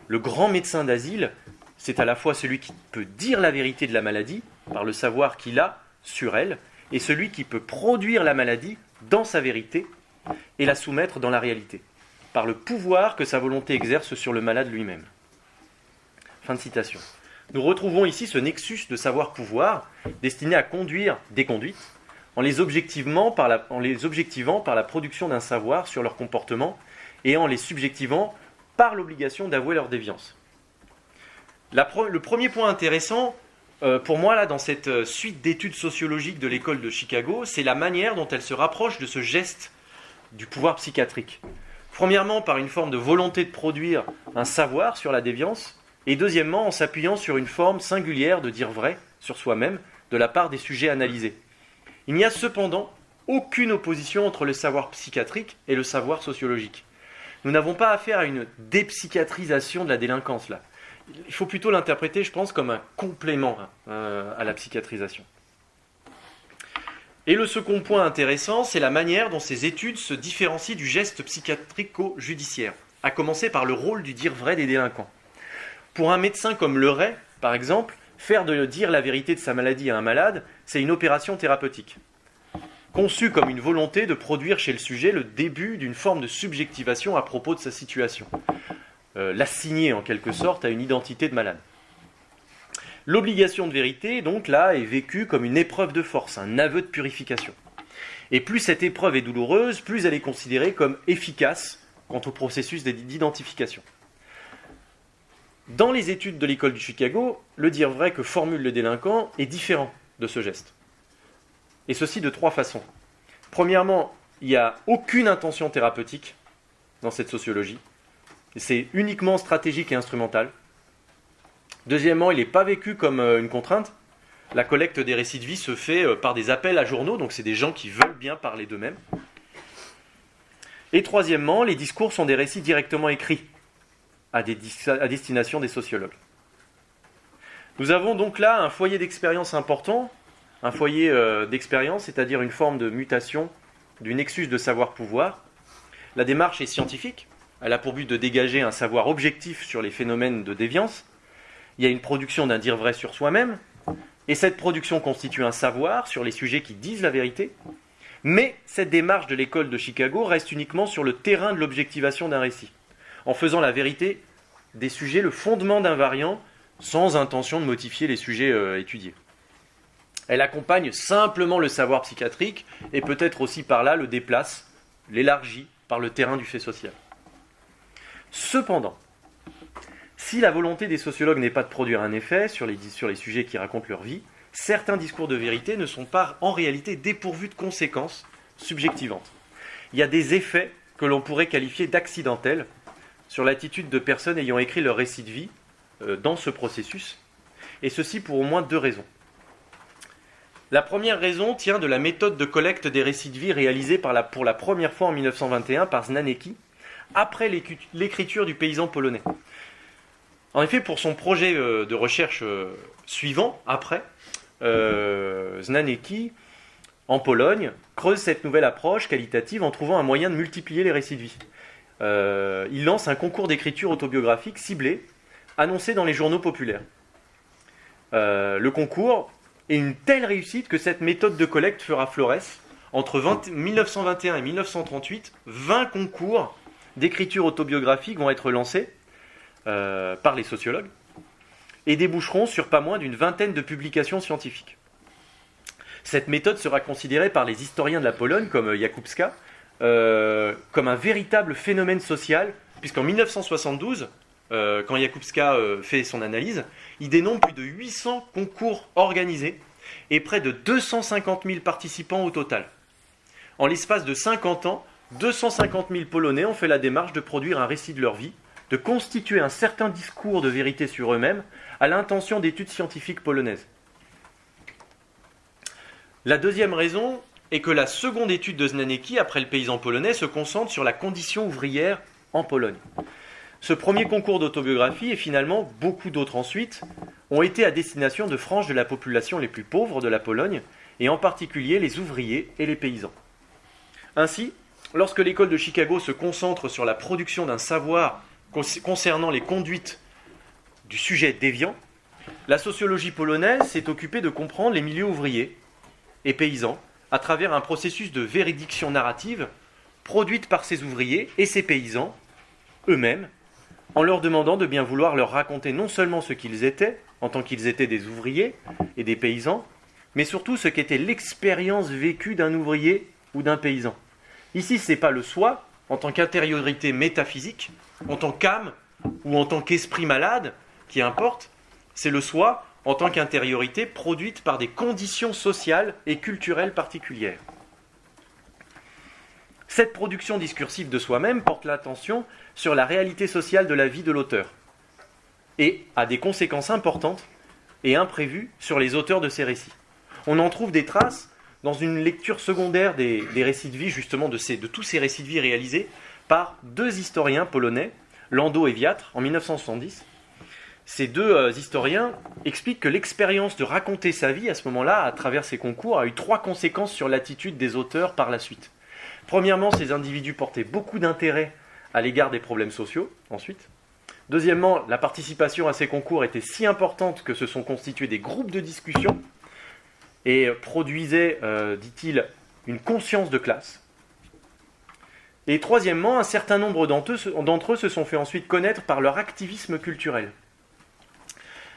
le grand médecin d'asile, c'est à la fois celui qui peut dire la vérité de la maladie, par le savoir qu'il a sur elle, et celui qui peut produire la maladie dans sa vérité et la soumettre dans la réalité, par le pouvoir que sa volonté exerce sur le malade lui-même. Fin de citation. Nous retrouvons ici ce nexus de savoir-pouvoir destiné à conduire des conduites en les objectivant par la production d'un savoir sur leur comportement et en les subjectivant par l'obligation d'avouer leur déviance. Le premier point intéressant, pour moi, là, dans cette suite d'études sociologiques de l'école de Chicago, c'est la manière dont elle se rapproche de ce geste du pouvoir psychiatrique. Premièrement, par une forme de volonté de produire un savoir sur la déviance, et deuxièmement, en s'appuyant sur une forme singulière de dire vrai sur soi-même de la part des sujets analysés. Il n'y a cependant aucune opposition entre le savoir psychiatrique et le savoir sociologique. Nous n'avons pas affaire à une dépsychiatrisation de la délinquance, là. Il faut plutôt l'interpréter, je pense, comme un complément à la psychiatrisation. Et le second point intéressant, c'est la manière dont ces études se différencient du geste psychiatrico-judiciaire, à commencer par le rôle du dire vrai des délinquants. Pour un médecin comme Leray, par exemple, faire de dire la vérité de sa maladie à un malade, c'est une opération thérapeutique, conçue comme une volonté de produire chez le sujet le début d'une forme de subjectivation à propos de sa situation, l'assigner en quelque sorte à une identité de malade. L'obligation de vérité, donc là, est vécue comme une épreuve de force, un aveu de purification. Et plus cette épreuve est douloureuse, plus elle est considérée comme efficace quant au processus d'identification. Dans les études de l'école de Chicago, le dire vrai que formule le délinquant est différent de ce geste. Et ceci de 3 façons. Premièrement, il n'y a aucune intention thérapeutique dans cette sociologie. C'est uniquement stratégique et instrumental. Deuxièmement, il n'est pas vécu comme une contrainte. La collecte des récits de vie se fait par des appels à journaux, donc c'est des gens qui veulent bien parler d'eux-mêmes. Et troisièmement, les discours sont des récits directement écrits à destination des sociologues. Nous avons donc là un foyer d'expérience important, un foyer d'expérience, c'est-à-dire une forme de mutation du nexus de savoir-pouvoir. La démarche est scientifique, elle a pour but de dégager un savoir objectif sur les phénomènes de déviance. Il y a une production d'un dire vrai sur soi-même, et cette production constitue un savoir sur les sujets qui disent la vérité, mais cette démarche de l'école de Chicago reste uniquement sur le terrain de l'objectivation d'un récit, en faisant la vérité des sujets le fondement d'un variant, sans intention de modifier les sujets étudiés. Elle accompagne simplement le savoir psychiatrique, et peut-être aussi par là le déplace, l'élargit par le terrain du fait social. Cependant, si la volonté des sociologues n'est pas de produire un effet sur les sujets qui racontent leur vie, certains discours de vérité ne sont pas en réalité dépourvus de conséquences subjectivantes. Il y a des effets que l'on pourrait qualifier d'accidentels sur l'attitude de personnes ayant écrit leur récit de vie dans ce processus, et ceci pour au moins 2 raisons. La première raison tient de la méthode de collecte des récits de vie réalisée pour la première fois en 1921 par Znanecki, après l'écriture du paysan polonais. En effet, pour son projet de recherche suivant, après, Znanecki, en Pologne, creuse cette nouvelle approche qualitative en trouvant un moyen de multiplier les récits de vie. Il lance un concours d'écriture autobiographique ciblé, annoncé dans les journaux populaires. Le concours est une telle réussite que cette méthode de collecte fera florès. Entre 1921 et 1938, 20 concours d'écriture autobiographique vont être lancés par les sociologues et déboucheront sur pas moins d'une vingtaine de publications scientifiques. Cette méthode sera considérée par les historiens de la Pologne, comme Jakubska, comme un véritable phénomène social, puisqu'en 1972, quand Jakubska fait son analyse, il dénombre plus de 800 concours organisés et près de 250 000 participants au total. En l'espace de 50 ans, 250 000 Polonais ont fait la démarche de produire un récit de leur vie, de constituer un certain discours de vérité sur eux-mêmes à l'intention d'études scientifiques polonaises. La deuxième raison est que la seconde étude de Znanecki, après le paysan polonais, se concentre sur la condition ouvrière en Pologne. ce premier concours d'autobiographie, et finalement beaucoup d'autres ensuite, ont été à destination de franges de la population les plus pauvres de la Pologne, et en particulier les ouvriers et les paysans. Ainsi, lorsque l'école de Chicago se concentre sur la production d'un savoir concernant les conduites du sujet déviant, la sociologie polonaise s'est occupée de comprendre les milieux ouvriers et paysans à travers un processus de véridiction narrative produite par ces ouvriers et ces paysans eux-mêmes, en leur demandant de bien vouloir leur raconter non seulement ce qu'ils étaient, en tant qu'ils étaient des ouvriers et des paysans, mais surtout ce qu'était l'expérience vécue d'un ouvrier ou d'un paysan. Ici, ce n'est pas le soi, en tant qu'intériorité métaphysique, en tant qu'âme ou en tant qu'esprit malade, qui importe, c'est le soi en tant qu'intériorité produite par des conditions sociales et culturelles particulières. Cette production discursive de soi-même porte l'attention sur la réalité sociale de la vie de l'auteur et a des conséquences importantes et imprévues sur les auteurs de ces récits. On en trouve des traces dans une lecture secondaire des récits de vie, justement de tous ces récits de vie réalisés par deux historiens polonais, Landau et Wiatr, en 1970. Ces deux historiens expliquent que l'expérience de raconter sa vie à ce moment-là, à travers ces concours, a eu 3 conséquences sur l'attitude des auteurs par la suite. Premièrement, ces individus portaient beaucoup d'intérêt à l'égard des problèmes sociaux, ensuite. Deuxièmement, la participation à ces concours était si importante que se sont constitués des groupes de discussion et produisaient, dit-il, une conscience de classe. Et troisièmement, un certain nombre d'entre eux se sont fait ensuite connaître par leur activisme culturel.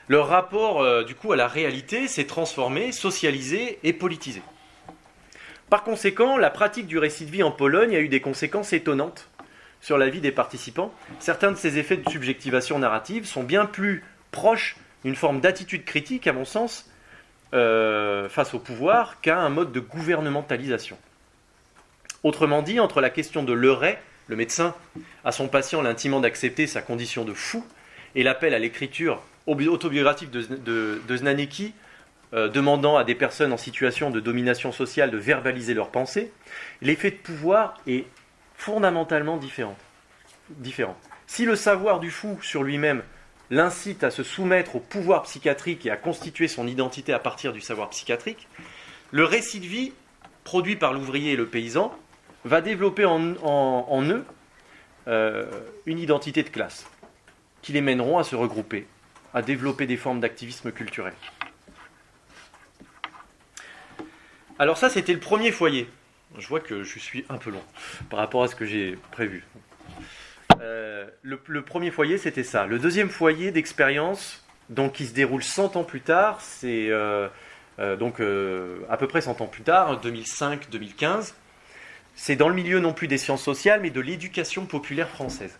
Leur rapport, du coup, à la réalité s'est transformé, socialisé et politisé. Par conséquent, la pratique du récit de vie en Pologne a eu des conséquences étonnantes sur la vie des participants. Certains de ces effets de subjectivation narrative sont bien plus proches d'une forme d'attitude critique, à mon sens, face au pouvoir, qu'à un mode de gouvernementalisation. Autrement dit, entre la question de Leray, le médecin, à son patient l'intimant d'accepter sa condition de fou, et l'appel à l'écriture autobiographique de Znanécki, demandant à des personnes en situation de domination sociale de verbaliser leurs pensées, l'effet de pouvoir est fondamentalement différent. Si le savoir du fou sur lui-même l'incite à se soumettre au pouvoir psychiatrique et à constituer son identité à partir du savoir psychiatrique, le récit de vie, produit par l'ouvrier et le paysan, va développer en eux une identité de classe, qui les mèneront à se regrouper, à développer des formes d'activisme culturel. Alors ça, c'était le premier foyer. Je vois que je suis un peu long par rapport à ce que j'ai prévu. Le premier foyer, c'était ça. Le deuxième foyer d'expérience, donc qui se déroule 100 ans plus tard, c'est à peu près 100 ans plus tard, 2005-2015. C'est dans le milieu non plus des sciences sociales, mais de l'éducation populaire française.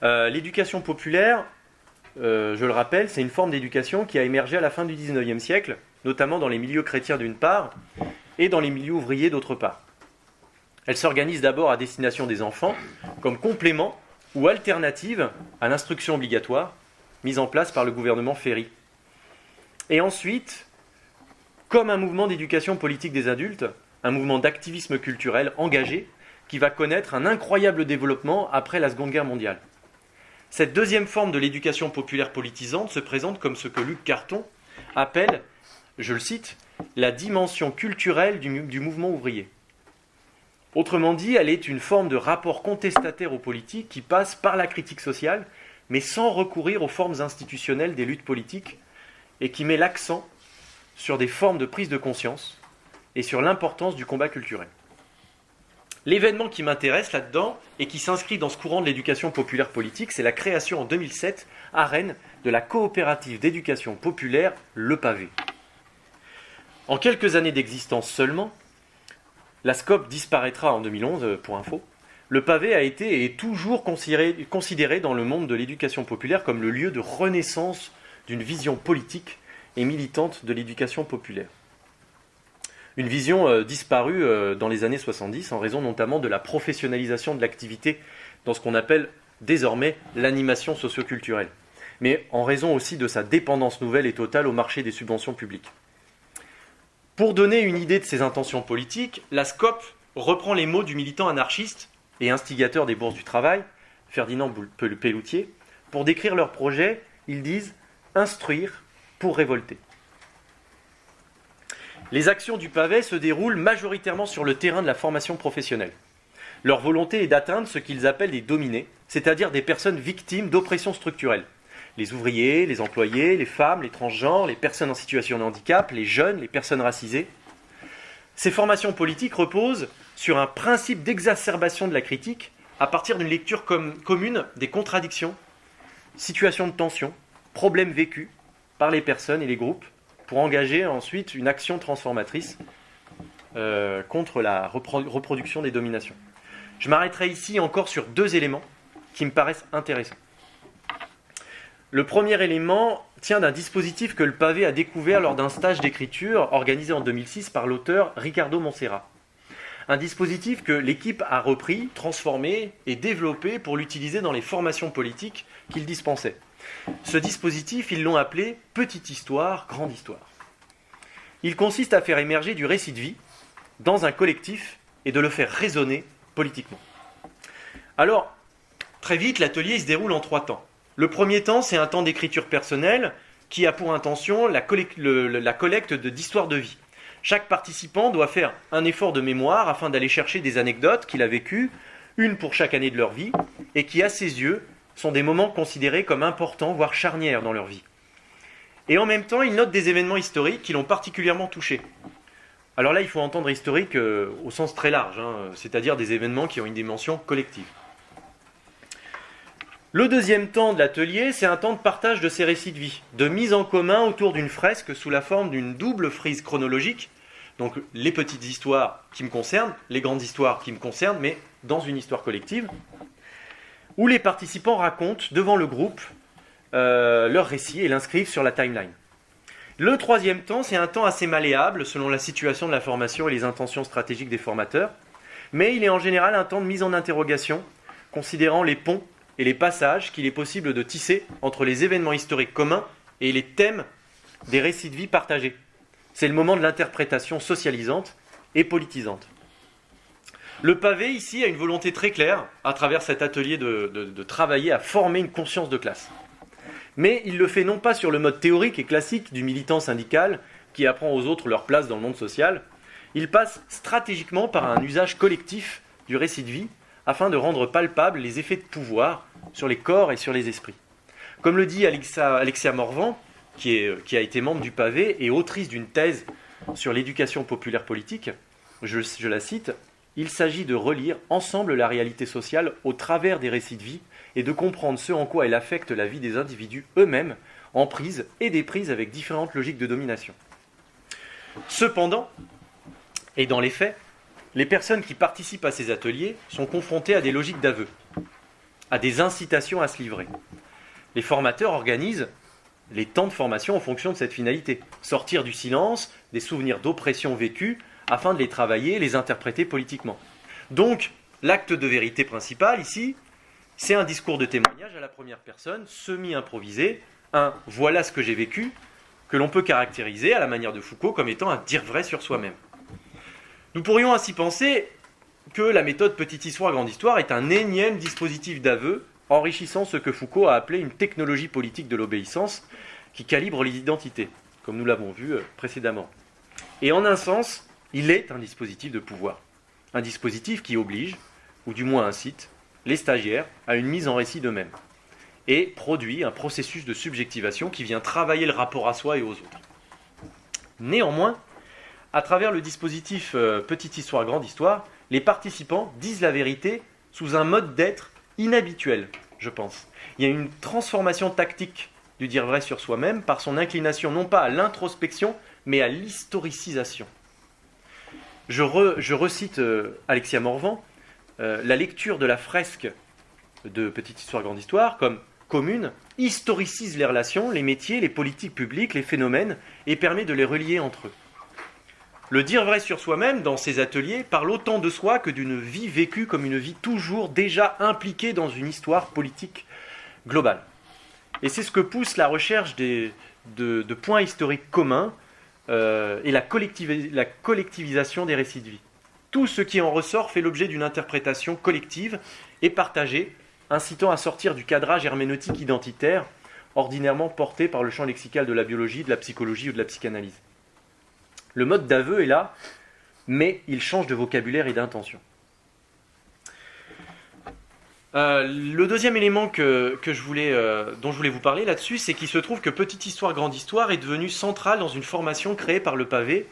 L'éducation populaire, je le rappelle, c'est une forme d'éducation qui a émergé à la fin du XIXe siècle, notamment dans les milieux chrétiens d'une part, et dans les milieux ouvriers d'autre part. Elle s'organise d'abord à destination des enfants, comme complément ou alternative à l'instruction obligatoire, mise en place par le gouvernement Ferry. Et ensuite, comme un mouvement d'éducation politique des adultes, un mouvement d'activisme culturel engagé, qui va connaître un incroyable développement après la Seconde Guerre mondiale. Cette deuxième forme de l'éducation populaire politisante se présente comme ce que Luc Carton appelle, je le cite, la dimension culturelle du mouvement ouvrier. Autrement dit, elle est une forme de rapport contestataire aux politiques qui passe par la critique sociale, mais sans recourir aux formes institutionnelles des luttes politiques, et qui met l'accent sur des formes de prise de conscience et sur l'importance du combat culturel. L'événement qui m'intéresse là-dedans et qui s'inscrit dans ce courant de l'éducation populaire politique, c'est la création en 2007 à Rennes de la coopérative d'éducation populaire Le Pavé. En quelques années d'existence seulement, la SCOP disparaîtra en 2011, pour info. Le Pavé a été et est toujours considéré dans le monde de l'éducation populaire comme le lieu de renaissance d'une vision politique et militante de l'éducation populaire. Une vision disparue dans les années 70 en raison notamment de la professionnalisation de l'activité dans ce qu'on appelle désormais l'animation socio-culturelle, mais en raison aussi de sa dépendance nouvelle et totale au marché des subventions publiques. Pour donner une idée de ses intentions politiques, la SCOP reprend les mots du militant anarchiste et instigateur des bourses du travail, Ferdinand Pelloutier, pour décrire leur projet, ils disent « instruire pour révolter ». Les actions du pavé se déroulent majoritairement sur le terrain de la formation professionnelle. Leur volonté est d'atteindre ce qu'ils appellent des dominés, c'est-à-dire des personnes victimes d'oppressions structurelles. Les ouvriers, les employés, les femmes, les transgenres, les personnes en situation de handicap, les jeunes, les personnes racisées. Ces formations politiques reposent sur un principe d'exacerbation de la critique à partir d'une lecture commune des contradictions, situations de tension, problèmes vécus par les personnes et les groupes pour engager ensuite une action transformatrice contre la reproduction des dominations. Je m'arrêterai ici encore sur 2 éléments qui me paraissent intéressants. Le premier élément tient d'un dispositif que le pavé a découvert lors d'un stage d'écriture organisé en 2006 par l'auteur Ricardo Monserrat. Un dispositif que l'équipe a repris, transformé et développé pour l'utiliser dans les formations politiques qu'il dispensait. Ce dispositif, ils l'ont appelé « Petite histoire, grande histoire ». Il consiste à faire émerger du récit de vie dans un collectif et de le faire résonner politiquement. Alors, très vite, l'atelier se déroule en 3 temps. Le premier temps, c'est un temps d'écriture personnelle qui a pour intention la collecte d'histoires de vie. Chaque participant doit faire un effort de mémoire afin d'aller chercher des anecdotes qu'il a vécues, une pour chaque année de leur vie, et qui, à ses yeux, sont des moments considérés comme importants, voire charnières dans leur vie. Et en même temps, il note des événements historiques qui l'ont particulièrement touché. Alors là, il faut entendre historique au sens très large, c'est-à-dire des événements qui ont une dimension collective. Le deuxième temps de l'atelier, c'est un temps de partage de ces récits de vie, de mise en commun autour d'une fresque sous la forme d'une double frise chronologique, donc les petites histoires qui me concernent, les grandes histoires qui me concernent, mais dans une histoire collective, où les participants racontent devant le groupe leur récit et l'inscrivent sur la timeline. Le troisième temps, c'est un temps assez malléable selon la situation de la formation et les intentions stratégiques des formateurs, mais il est en général un temps de mise en interrogation, considérant les ponts et les passages qu'il est possible de tisser entre les événements historiques communs et les thèmes des récits de vie partagés. C'est le moment de l'interprétation socialisante et politisante. Le pavé, ici, a une volonté très claire, à travers cet atelier, de travailler à former une conscience de classe. Mais il le fait non pas sur le mode théorique et classique du militant syndical qui apprend aux autres leur place dans le monde social, il passe stratégiquement par un usage collectif du récit de vie afin de rendre palpables les effets de pouvoir sur les corps et sur les esprits. Comme le dit Alexia Morvan, qui a été membre du pavé et autrice d'une thèse sur l'éducation populaire politique, je la cite, « Il s'agit de relire ensemble la réalité sociale au travers des récits de vie et de comprendre ce en quoi elle affecte la vie des individus eux-mêmes, en prise et déprise avec différentes logiques de domination. » Cependant, et dans les faits, les personnes qui participent à ces ateliers sont confrontées à des logiques d'aveu, à des incitations à se livrer. Les formateurs organisent les temps de formation en fonction de cette finalité. Sortir du silence, des souvenirs d'oppression vécus, afin de les travailler et les interpréter politiquement. Donc, l'acte de vérité principal, ici, c'est un discours de témoignage à la première personne, semi-improvisé, un « voilà ce que j'ai vécu », que l'on peut caractériser, à la manière de Foucault, comme étant un dire vrai sur soi-même. Nous pourrions ainsi penser que la méthode Petite Histoire, Grande Histoire est un énième dispositif d'aveu enrichissant ce que Foucault a appelé une technologie politique de l'obéissance qui calibre les identités, comme nous l'avons vu précédemment. Et en un sens, il est un dispositif de pouvoir, un dispositif qui oblige, ou du moins incite, les stagiaires à une mise en récit d'eux-mêmes, et produit un processus de subjectivation qui vient travailler le rapport à soi et aux autres. Néanmoins, à travers le dispositif Petite Histoire, Grande Histoire, les participants disent la vérité sous un mode d'être inhabituel, je pense. Il y a une transformation tactique du dire vrai sur soi-même par son inclination non pas à l'introspection, mais à l'historicisation. Je recite Alexia Morvan, la lecture de la fresque de Petite Histoire, Grande Histoire, comme commune, historicise les relations, les métiers, les politiques publiques, les phénomènes, et permet de les relier entre eux. Le dire vrai sur soi-même, dans ces ateliers, parle autant de soi que d'une vie vécue comme une vie toujours déjà impliquée dans une histoire politique globale. Et c'est ce que pousse la recherche de points historiques communs et la collectivisation des récits de vie. Tout ce qui en ressort fait l'objet d'une interprétation collective et partagée, incitant à sortir du cadrage herméneutique identitaire, ordinairement porté par le champ lexical de la biologie, de la psychologie ou de la psychanalyse. Le mode d'aveu est là, mais il change de vocabulaire et d'intention. Le deuxième élément dont je voulais vous parler là-dessus, c'est qu'il se trouve que Petite Histoire, Grande Histoire est devenu central dans une formation créée par le Pavé,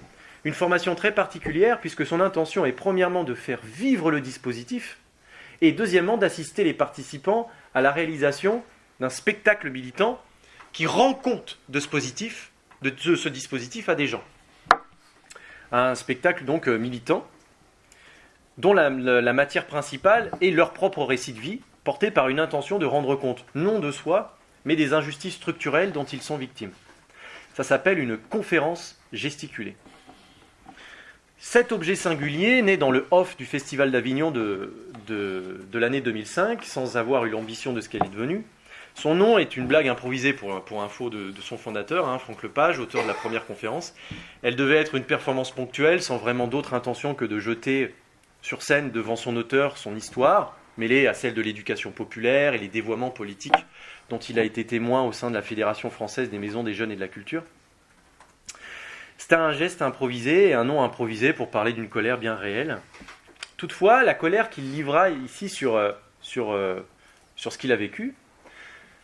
une formation très particulière puisque son intention est premièrement de faire vivre le dispositif et deuxièmement d'assister les participants à la réalisation d'un spectacle militant qui rend compte de ce dispositif à des gens. Un spectacle donc militant dont la matière principale est leur propre récit de vie, porté par une intention de rendre compte, non de soi, mais des injustices structurelles dont ils sont victimes. Ça s'appelle une conférence gesticulée. Cet objet singulier, né dans le off du Festival d'Avignon de l'année 2005, sans avoir eu l'ambition de ce qu'elle est devenue, son nom est une blague improvisée pour info de son fondateur, Franck Lepage, auteur de la première conférence. Elle devait être une performance ponctuelle, sans vraiment d'autre intention que de jeter sur scène devant son auteur son histoire, mêlée à celle de l'éducation populaire et les dévoiements politiques dont il a été témoin au sein de la Fédération française des maisons des jeunes et de la culture. C'était un geste improvisé et un nom improvisé pour parler d'une colère bien réelle. Toutefois, la colère qu'il livra ici sur ce qu'il a vécu,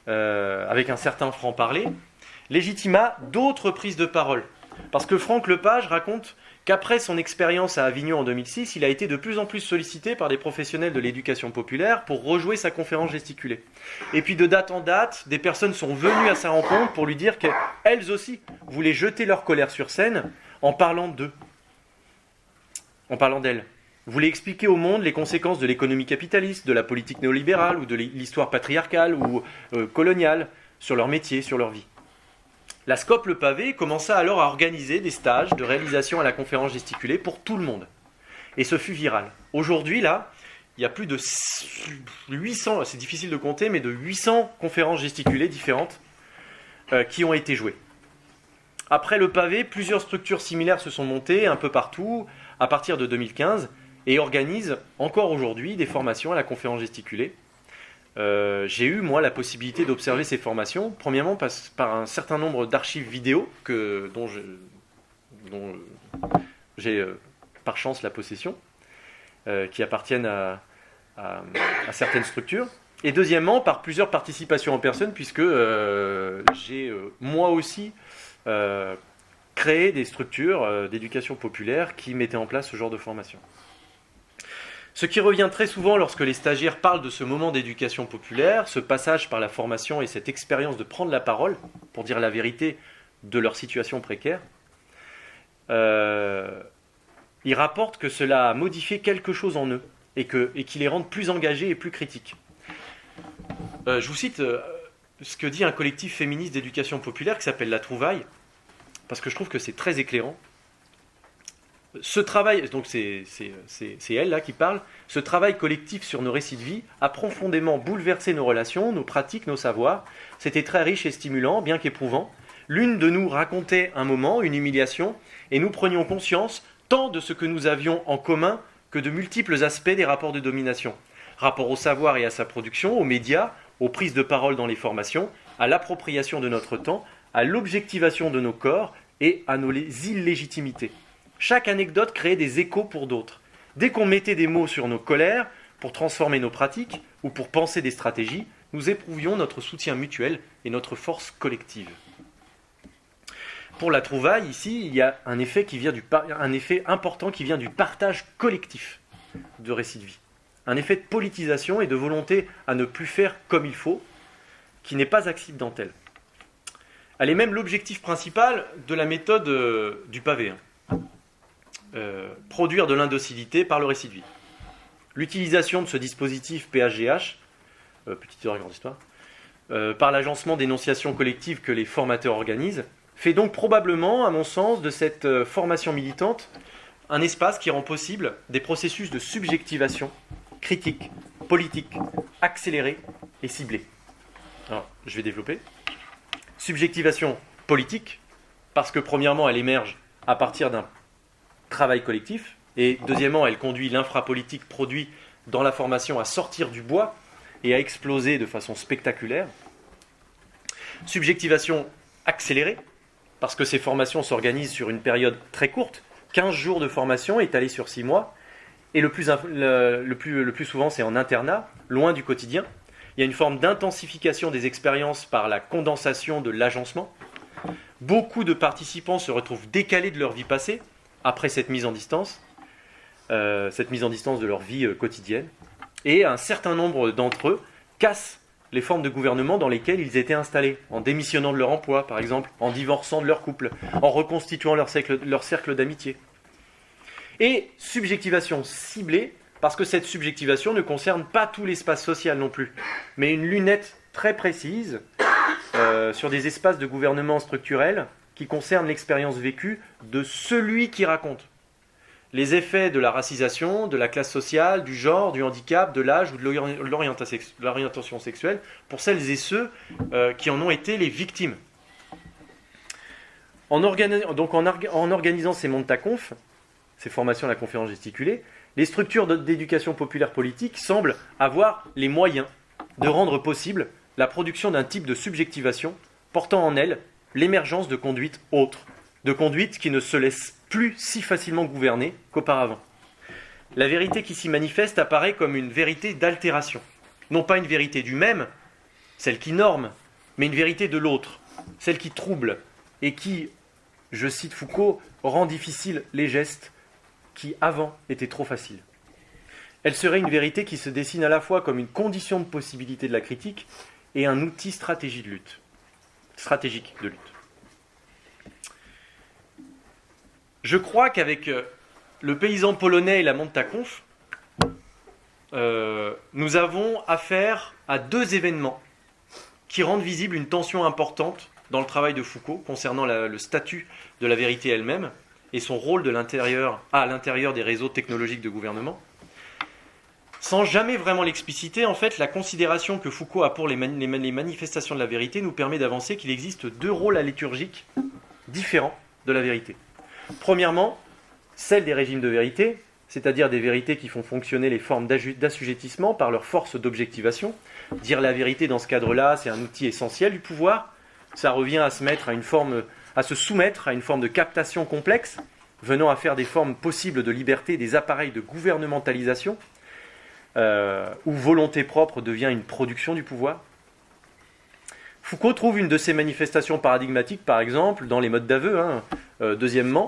avec un certain franc-parler, légitima d'autres prises de parole. Parce que Franck Lepage raconte qu'après son expérience à Avignon en 2006, il a été de plus en plus sollicité par des professionnels de l'éducation populaire pour rejouer sa conférence gesticulée. Et puis de date en date, des personnes sont venues à sa rencontre pour lui dire qu'elles aussi voulaient jeter leur colère sur scène en parlant d'eux, en parlant d'elles. Voulaient expliquer au monde les conséquences de l'économie capitaliste, de la politique néolibérale ou de l'histoire patriarcale ou coloniale sur leur métier, sur leur vie. La Scope Le Pavé commença alors à organiser des stages de réalisation à la conférence gesticulée pour tout le monde. Et ce fut viral. Aujourd'hui, là, il y a plus de 800, c'est difficile de compter, mais de 800 conférences gesticulées différentes qui ont été jouées. Après Le Pavé, plusieurs structures similaires se sont montées un peu partout à partir de 2015 et organisent encore aujourd'hui des formations à la conférence gesticulée. J'ai eu, moi, la possibilité d'observer ces formations, premièrement par un certain nombre d'archives vidéo dont j'ai par chance la possession, qui appartiennent à certaines structures, et deuxièmement par plusieurs participations en personne, puisque j'ai moi aussi créé des structures d'éducation populaire qui mettaient en place ce genre de formation. Ce qui revient très souvent lorsque les stagiaires parlent de ce moment d'éducation populaire, ce passage par la formation et cette expérience de prendre la parole pour dire la vérité de leur situation précaire, ils rapportent que cela a modifié quelque chose en eux et qui les rende plus engagés et plus critiques. Je vous cite ce que dit un collectif féministe d'éducation populaire qui s'appelle La Trouvaille, parce que je trouve que c'est très éclairant. Ce travail, donc c'est elle là qui parle, ce travail collectif sur nos récits de vie a profondément bouleversé nos relations, nos pratiques, nos savoirs. C'était très riche et stimulant, bien qu'éprouvant. L'une de nous racontait un moment, une humiliation, et nous prenions conscience tant de ce que nous avions en commun que de multiples aspects des rapports de domination. Rapport au savoir et à sa production, aux médias, aux prises de parole dans les formations, à l'appropriation de notre temps, à l'objectivation de nos corps et à nos illégitimités. Chaque anecdote créait des échos pour d'autres. Dès qu'on mettait des mots sur nos colères, pour transformer nos pratiques ou pour penser des stratégies, nous éprouvions notre soutien mutuel et notre force collective. Pour La Trouvaille, ici, il y a un effet important qui vient du partage collectif de récits de vie. Un effet de politisation et de volonté à ne plus faire comme il faut, qui n'est pas accidentel. Elle est même l'objectif principal de la méthode du Pavé. Produire de l'indocilité par le récit de vie. L'utilisation de ce dispositif PHGH, Petite Histoire, Grande Histoire, par l'agencement d'énonciations collectives que les formateurs organisent, fait donc probablement, à mon sens, de cette formation militante un espace qui rend possible des processus de subjectivation critique, politique, accélérés et ciblés. Alors, je vais développer. Subjectivation politique, parce que premièrement, elle émerge à partir d'un travail collectif, et deuxièmement, elle conduit l'infrapolitique produit dans la formation à sortir du bois et a explosé de façon spectaculaire. Subjectivation accélérée, parce que ces formations s'organisent sur une période très courte, 15 jours de formation étalés sur 6 mois, et le plus souvent c'est en internat, loin du quotidien. Il y a une forme d'intensification des expériences par la condensation de l'agencement. Beaucoup de participants se retrouvent décalés de leur vie passée, après cette mise en distance de leur vie quotidienne. Et un certain nombre d'entre eux cassent les formes de gouvernement dans lesquelles ils étaient installés, en démissionnant de leur emploi, par exemple, en divorçant de leur couple, en reconstituant leur cercle d'amitié. Et subjectivation ciblée, parce que cette subjectivation ne concerne pas tout l'espace social non plus, mais une lunette très précise sur des espaces de gouvernement structurel qui concernent l'expérience vécue de celui qui raconte. Les effets de la racisation, de la classe sociale, du genre, du handicap, de l'âge ou de l'orientation sexuelle pour celles et ceux qui en ont été les victimes. En organisant ces montaconf, ces formations à la conférence gesticulée, les structures d'éducation populaire politique semblent avoir les moyens de rendre possible la production d'un type de subjectivation portant en elle l'émergence de conduites autres, de conduites qui ne se laissent plus si facilement gouverner qu'auparavant. La vérité qui s'y manifeste apparaît comme une vérité d'altération. Non pas une vérité du même, celle qui norme, mais une vérité de l'autre, celle qui trouble et qui, je cite Foucault, rend difficiles les gestes qui avant étaient trop faciles. Elle serait une vérité qui se dessine à la fois comme une condition de possibilité de la critique et un outil stratégique de lutte. Je crois qu'avec le paysan polonais et la montaconf, nous avons affaire à deux événements qui rendent visible une tension importante dans le travail de Foucault concernant le statut de la vérité elle-même et son rôle à l'intérieur des réseaux technologiques de gouvernement. Sans jamais vraiment l'expliciter, en fait, la considération que Foucault a pour les manifestations de la vérité nous permet d'avancer qu'il existe deux rôles liturgiques différents de la vérité. Premièrement, celle des régimes de vérité, c'est-à-dire des vérités qui font fonctionner les formes d'assujettissement par leur force d'objectivation. Dire la vérité dans ce cadre-là, c'est un outil essentiel du pouvoir. Ça revient à se soumettre à une forme de captation complexe, venant à faire des formes possibles de liberté des appareils de gouvernementalisation, où volonté propre devient une production du pouvoir. Foucault trouve une de ces manifestations paradigmatiques, par exemple, dans les modes d'aveu. Deuxième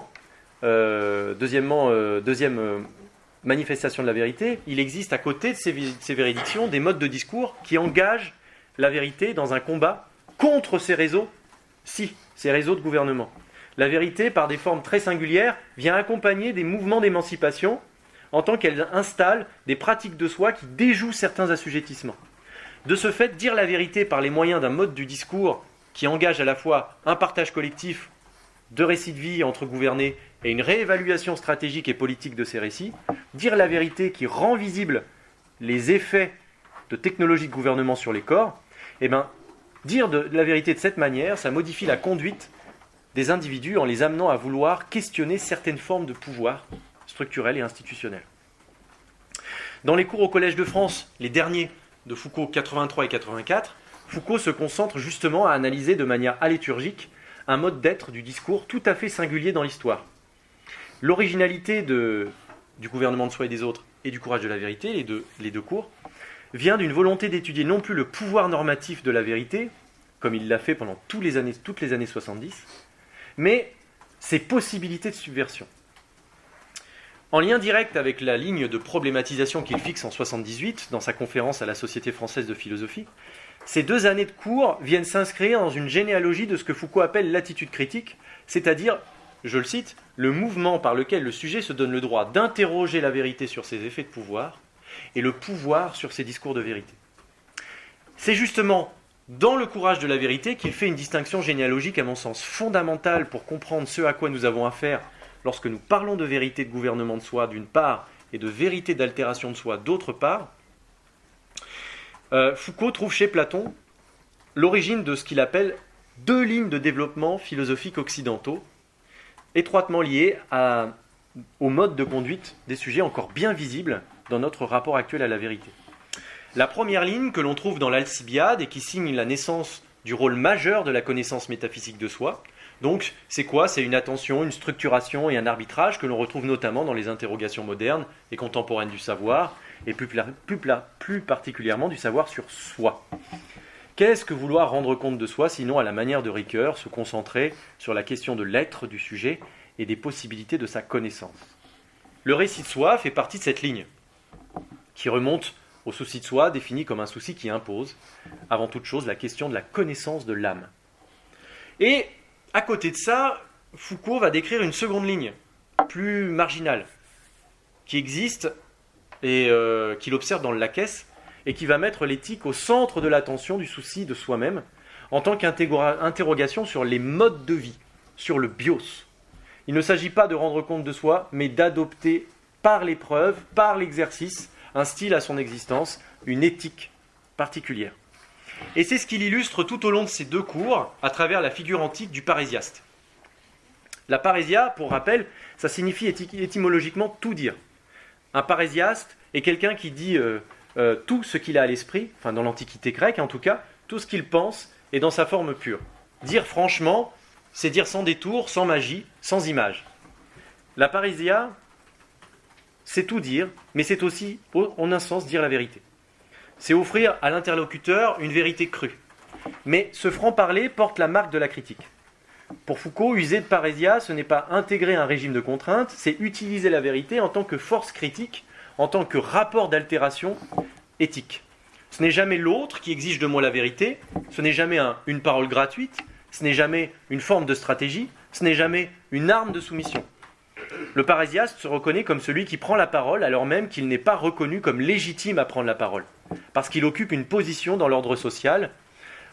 manifestation de la vérité, il existe à côté de ces véridictions des modes de discours qui engagent la vérité dans un combat contre ces réseaux de gouvernement. La vérité, par des formes très singulières, vient accompagner des mouvements d'émancipation en tant qu'elle installe des pratiques de soi qui déjouent certains assujettissements. De ce fait, dire la vérité par les moyens d'un mode du discours qui engage à la fois un partage collectif de récits de vie entre gouvernés et une réévaluation stratégique et politique de ces récits, dire la vérité qui rend visibles les effets de technologie de gouvernement sur les corps, dire de la vérité de cette manière, ça modifie la conduite des individus en les amenant à vouloir questionner certaines formes de pouvoir structurel et institutionnel. Dans les cours au Collège de France, les derniers de Foucault 83 et 84, Foucault se concentre justement à analyser de manière aléturgique un mode d'être du discours tout à fait singulier dans l'histoire. L'originalité du gouvernement de soi et des autres et du courage de la vérité, les deux cours, vient d'une volonté d'étudier non plus le pouvoir normatif de la vérité, comme il l'a fait pendant toutes les années 70, mais ses possibilités de subversion. En lien direct avec la ligne de problématisation qu'il fixe en 1978 dans sa conférence à la Société française de philosophie, ces 2 années de cours viennent s'inscrire dans une généalogie de ce que Foucault appelle l'attitude critique, c'est-à-dire, je le cite, le mouvement par lequel le sujet se donne le droit d'interroger la vérité sur ses effets de pouvoir et le pouvoir sur ses discours de vérité. C'est justement dans le courage de la vérité qu'il fait une distinction généalogique à mon sens fondamentale pour comprendre ce à quoi nous avons affaire lorsque nous parlons de vérité de gouvernement de soi d'une part et de vérité d'altération de soi d'autre part. Foucault trouve chez Platon l'origine de ce qu'il appelle 2 lignes de développement philosophique occidentaux, étroitement liées au mode de conduite des sujets encore bien visibles dans notre rapport actuel à la vérité. La première ligne que l'on trouve dans l'Alcibiade et qui signe la naissance du rôle majeur de la connaissance métaphysique de soi. Donc, c'est quoi? C'est une attention, une structuration et un arbitrage que l'on retrouve notamment dans les interrogations modernes et contemporaines du savoir, et plus particulièrement du savoir sur soi. Qu'est-ce que vouloir rendre compte de soi, sinon à la manière de Ricoeur, se concentrer sur la question de l'être du sujet et des possibilités de sa connaissance? Le récit de soi fait partie de cette ligne, qui remonte au souci de soi, défini comme un souci qui impose, avant toute chose, la question de la connaissance de l'âme. Et à côté de ça, Foucault va décrire une seconde ligne, plus marginale, qui existe et qu'il observe dans le Lacaisse, et qui va mettre l'éthique au centre de l'attention du souci de soi-même, en tant qu'interrogation sur les modes de vie, sur le bios. Il ne s'agit pas de rendre compte de soi, mais d'adopter par l'épreuve, par l'exercice, un style à son existence, une éthique particulière. Et c'est ce qu'il illustre tout au long de ces deux cours, à travers la figure antique du parésiaste. La parésia, pour rappel, ça signifie étymologiquement tout dire. Un parésiaste est quelqu'un qui dit tout ce qu'il a à l'esprit, enfin dans l'Antiquité grecque en tout cas, tout ce qu'il pense est dans sa forme pure. Dire franchement, c'est dire sans détour, sans magie, sans image. La parésia, c'est tout dire, mais c'est aussi, en un sens, dire la vérité. C'est offrir à l'interlocuteur une vérité crue. Mais ce franc-parler porte la marque de la critique. Pour Foucault, user de parésia, ce n'est pas intégrer un régime de contraintes, c'est utiliser la vérité en tant que force critique, en tant que rapport d'altération éthique. Ce n'est jamais l'autre qui exige de moi la vérité, ce n'est jamais une parole gratuite, ce n'est jamais une forme de stratégie, ce n'est jamais une arme de soumission. Le parésiaste se reconnaît comme celui qui prend la parole alors même qu'il n'est pas reconnu comme légitime à prendre la parole, parce qu'il occupe une position dans l'ordre social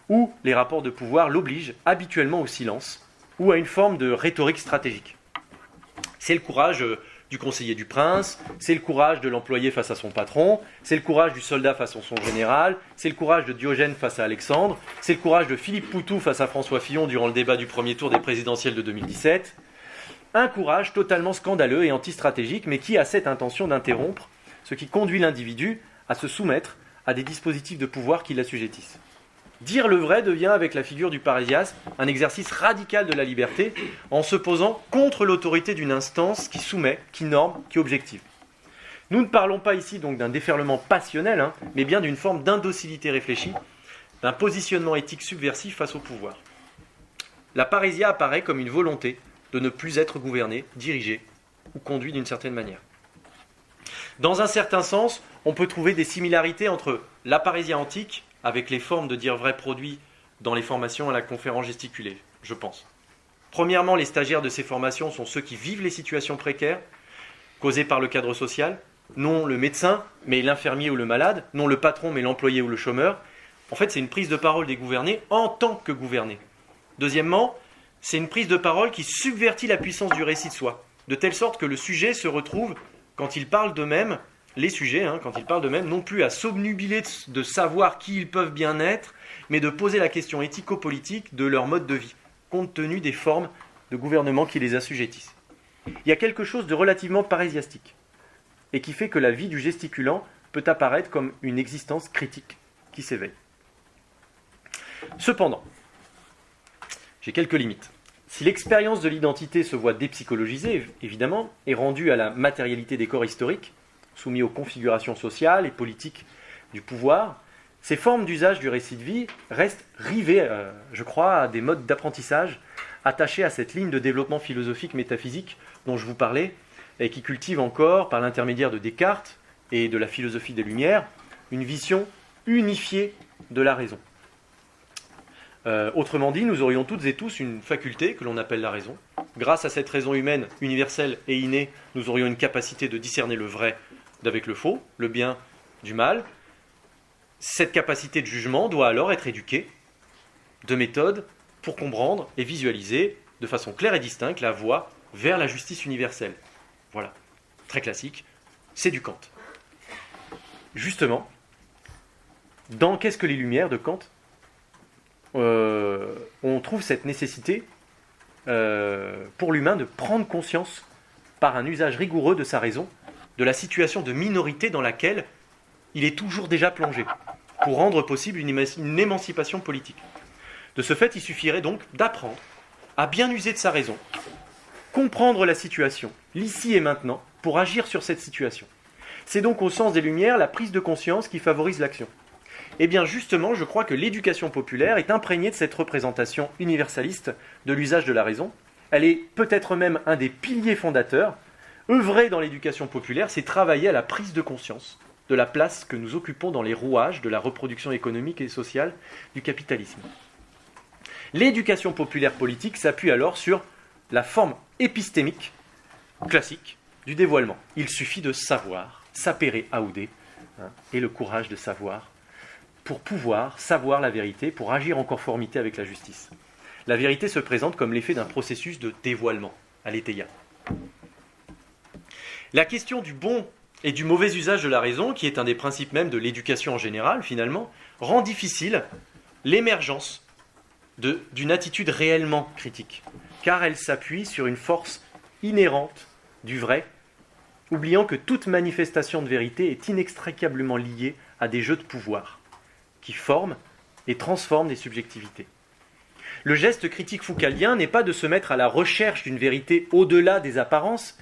où les rapports de pouvoir l'obligent habituellement au silence ou à une forme de rhétorique stratégique. C'est le courage du conseiller du prince, c'est le courage de l'employé face à son patron, c'est le courage du soldat face à son général, c'est le courage de Diogène face à Alexandre, c'est le courage de Philippe Poutou face à François Fillon durant le débat du premier tour des présidentielles de 2017. Un courage totalement scandaleux et anti-stratégique, mais qui a cette intention d'interrompre ce qui conduit l'individu à se soumettre à des dispositifs de pouvoir qui l'assujettissent. Dire le vrai devient, avec la figure du parésiaste, un exercice radical de la liberté, en se posant contre l'autorité d'une instance qui soumet, qui norme, qui objective. Nous ne parlons pas ici donc d'un déferlement passionnel, mais bien d'une forme d'indocilité réfléchie, d'un positionnement éthique subversif face au pouvoir. La parésia apparaît comme une volonté de ne plus être gouverné, dirigé ou conduit d'une certaine manière. Dans un certain sens, on peut trouver des similarités entre la parésia antique, avec les formes de dire vrai produits dans les formations à la conférence gesticulée, je pense. Premièrement, les stagiaires de ces formations sont ceux qui vivent les situations précaires, causées par le cadre social, non le médecin, mais l'infirmier ou le malade, non le patron, mais l'employé ou le chômeur. En fait, c'est une prise de parole des gouvernés en tant que gouvernés. Deuxièmement, c'est une prise de parole qui subvertit la puissance du récit de soi, de telle sorte que le sujet se retrouve, quand il parle d'eux-mêmes, les sujets, quand ils parlent d'eux-mêmes, non plus à s'obnubiler de savoir qui ils peuvent bien être, mais de poser la question éthico-politique de leur mode de vie, compte tenu des formes de gouvernement qui les assujettissent. Il y a quelque chose de relativement parésiastique, et qui fait que la vie du gesticulant peut apparaître comme une existence critique qui s'éveille. Cependant, j'ai quelques limites. Si l'expérience de l'identité se voit dépsychologisée, évidemment, et rendue à la matérialité des corps historiques, soumis aux configurations sociales et politiques du pouvoir, ces formes d'usage du récit de vie restent rivées, je crois, à des modes d'apprentissage attachés à cette ligne de développement philosophique métaphysique dont je vous parlais, et qui cultive encore, par l'intermédiaire de Descartes et de la philosophie des Lumières, une vision unifiée de la raison. Autrement dit, nous aurions toutes et tous une faculté que l'on appelle la raison. Grâce à cette raison humaine universelle et innée, nous aurions une capacité de discerner le vrai d'avec le faux, le bien du mal. Cette capacité de jugement doit alors être éduquée de méthodes pour comprendre et visualiser de façon claire et distincte la voie vers la justice universelle. Voilà, très classique, c'est du Kant. Justement, dans Qu'est-ce que les Lumières de Kant, on trouve cette nécessité pour l'humain de prendre conscience, par un usage rigoureux de sa raison, de la situation de minorité dans laquelle il est toujours déjà plongé, pour rendre possible une émancipation politique. De ce fait, il suffirait donc d'apprendre à bien user de sa raison, comprendre la situation, l'ici et maintenant, pour agir sur cette situation. C'est donc au sens des Lumières la prise de conscience qui favorise l'action. Eh bien justement, je crois que l'éducation populaire est imprégnée de cette représentation universaliste de l'usage de la raison. Elle est peut-être même un des piliers fondateurs. Œuvrer dans l'éducation populaire, c'est travailler à la prise de conscience de la place que nous occupons dans les rouages de la reproduction économique et sociale du capitalisme. L'éducation populaire politique s'appuie alors sur la forme épistémique classique du dévoilement. Il suffit de savoir, sapere aude, et le courage de savoir, pour pouvoir savoir la vérité, pour agir en conformité avec la justice. La vérité se présente comme l'effet d'un processus de dévoilement, aletheia. La question du bon et du mauvais usage de la raison, qui est un des principes même de l'éducation en général, finalement, rend difficile l'émergence d'une attitude réellement critique, car elle s'appuie sur une force inhérente du vrai, oubliant que toute manifestation de vérité est inextricablement liée à des jeux de pouvoir, qui forment et transforment des subjectivités. Le geste critique foucaldien n'est pas de se mettre à la recherche d'une vérité au-delà des apparences,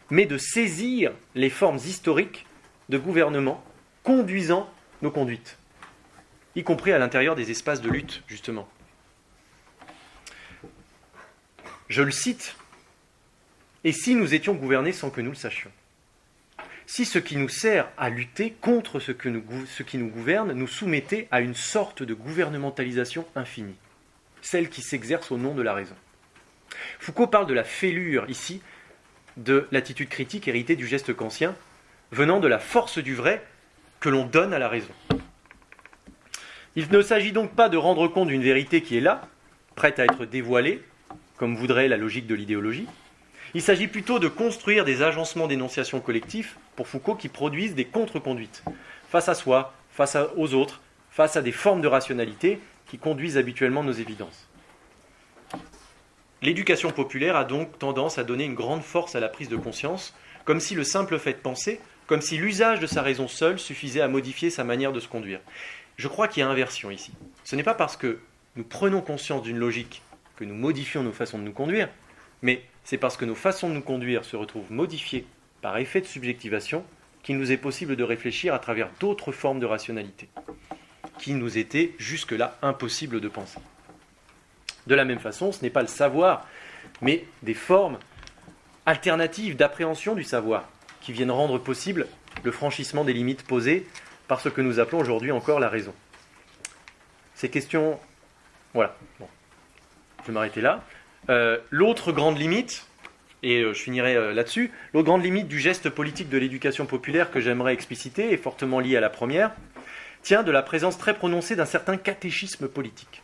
mais de saisir les formes historiques de gouvernement conduisant nos conduites, y compris à l'intérieur des espaces de lutte, justement. Je le cite, « Et si nous étions gouvernés sans que nous le sachions ? Si ce qui nous sert à lutter contre ce qui nous gouverne nous soumettait à une sorte de gouvernementalisation infinie, celle qui s'exerce au nom de la raison. » Foucault parle de la fêlure, ici, de l'attitude critique héritée du geste kantien, venant de la force du vrai que l'on donne à la raison. Il ne s'agit donc pas de rendre compte d'une vérité qui est là, prête à être dévoilée, comme voudrait la logique de l'idéologie. Il s'agit plutôt de construire des agencements d'énonciation collectifs, pour Foucault, qui produisent des contre-conduites, face à soi, face aux autres, face à des formes de rationalité qui conduisent habituellement nos évidences. L'éducation populaire a donc tendance à donner une grande force à la prise de conscience, comme si le simple fait de penser, comme si l'usage de sa raison seule suffisait à modifier sa manière de se conduire. Je crois qu'il y a inversion ici. Ce n'est pas parce que nous prenons conscience d'une logique que nous modifions nos façons de nous conduire, mais c'est parce que nos façons de nous conduire se retrouvent modifiées par effet de subjectivation qu'il nous est possible de réfléchir à travers d'autres formes de rationalité, qui nous étaient jusque-là impossibles de penser. De la même façon, ce n'est pas le savoir, mais des formes alternatives d'appréhension du savoir qui viennent rendre possible le franchissement des limites posées par ce que nous appelons aujourd'hui encore la raison. Ces questions... Voilà, bon. Je vais m'arrêter là. L'autre grande limite, et je finirai là-dessus, l'autre grande limite du geste politique de l'éducation populaire que j'aimerais expliciter, et fortement liée à la première, tient de la présence très prononcée d'un certain catéchisme politique.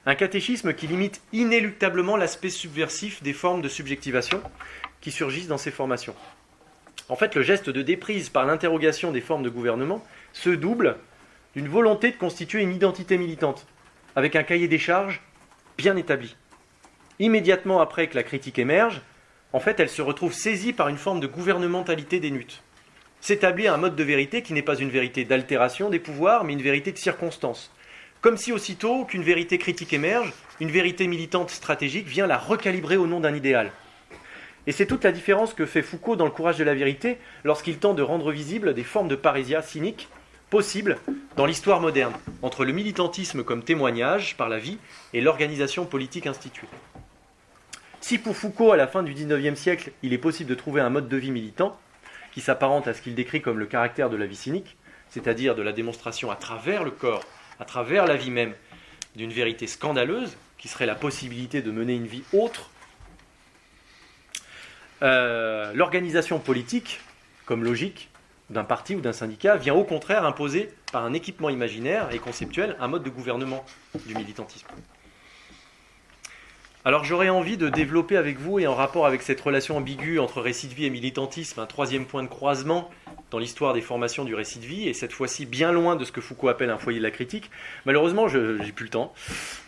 Un catéchisme qui limite inéluctablement l'aspect subversif des formes de subjectivation qui surgissent dans ces formations. En fait, le geste de déprise par l'interrogation des formes de gouvernement se double d'une volonté de constituer une identité militante, avec un cahier des charges bien établi. Immédiatement après que la critique émerge, en fait, elle se retrouve saisie par une forme de gouvernementalité des luttes. S'établit un mode de vérité qui n'est pas une vérité d'altération des pouvoirs, mais une vérité de circonstance. Comme si aussitôt qu'une vérité critique émerge, une vérité militante stratégique vient la recalibrer au nom d'un idéal. Et c'est toute la différence que fait Foucault dans Le courage de la vérité lorsqu'il tente de rendre visibles des formes de parésia cynique possibles dans l'histoire moderne, entre le militantisme comme témoignage par la vie et l'organisation politique instituée. Si pour Foucault, à la fin du XIXe siècle, il est possible de trouver un mode de vie militant qui s'apparente à ce qu'il décrit comme le caractère de la vie cynique, c'est-à-dire de la démonstration à travers le corps, à travers la vie même, d'une vérité scandaleuse, qui serait la possibilité de mener une vie autre, l'organisation politique, comme logique, d'un parti ou d'un syndicat, vient au contraire imposer, par un équipement imaginaire et conceptuel, un mode de gouvernement du militantisme. Alors j'aurais envie de développer avec vous, et en rapport avec cette relation ambiguë entre récit de vie et militantisme, un troisième point de croisement dans l'histoire des formations du récit de vie, et cette fois-ci bien loin de ce que Foucault appelle un foyer de la critique. Malheureusement, je n'ai plus le temps.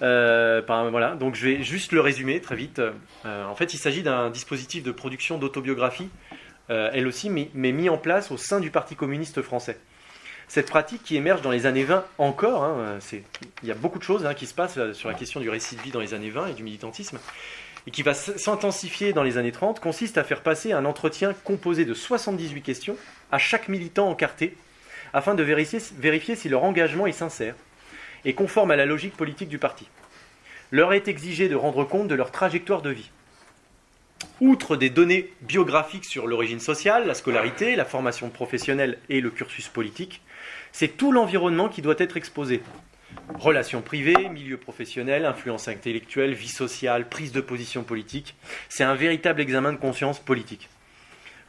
Voilà, donc je vais juste le résumer très vite. En fait, il s'agit d'un dispositif de production d'autobiographie, elle aussi, mais mis en place au sein du Parti communiste français. Cette pratique qui émerge dans les années 20 encore, il y a beaucoup de choses qui se passent sur la question du récit de vie dans les années 20 et du militantisme, et qui va s'intensifier dans les années 30, consiste à faire passer un entretien composé de 78 questions à chaque militant encarté, afin de vérifier si leur engagement est sincère et conforme à la logique politique du parti. Leur est exigé de rendre compte de leur trajectoire de vie. Outre des données biographiques sur l'origine sociale, la scolarité, la formation professionnelle et le cursus politique, c'est tout l'environnement qui doit être exposé. Relations privées, milieu professionnel, influence intellectuelle, vie sociale, prise de position politique. C'est un véritable examen de conscience politique.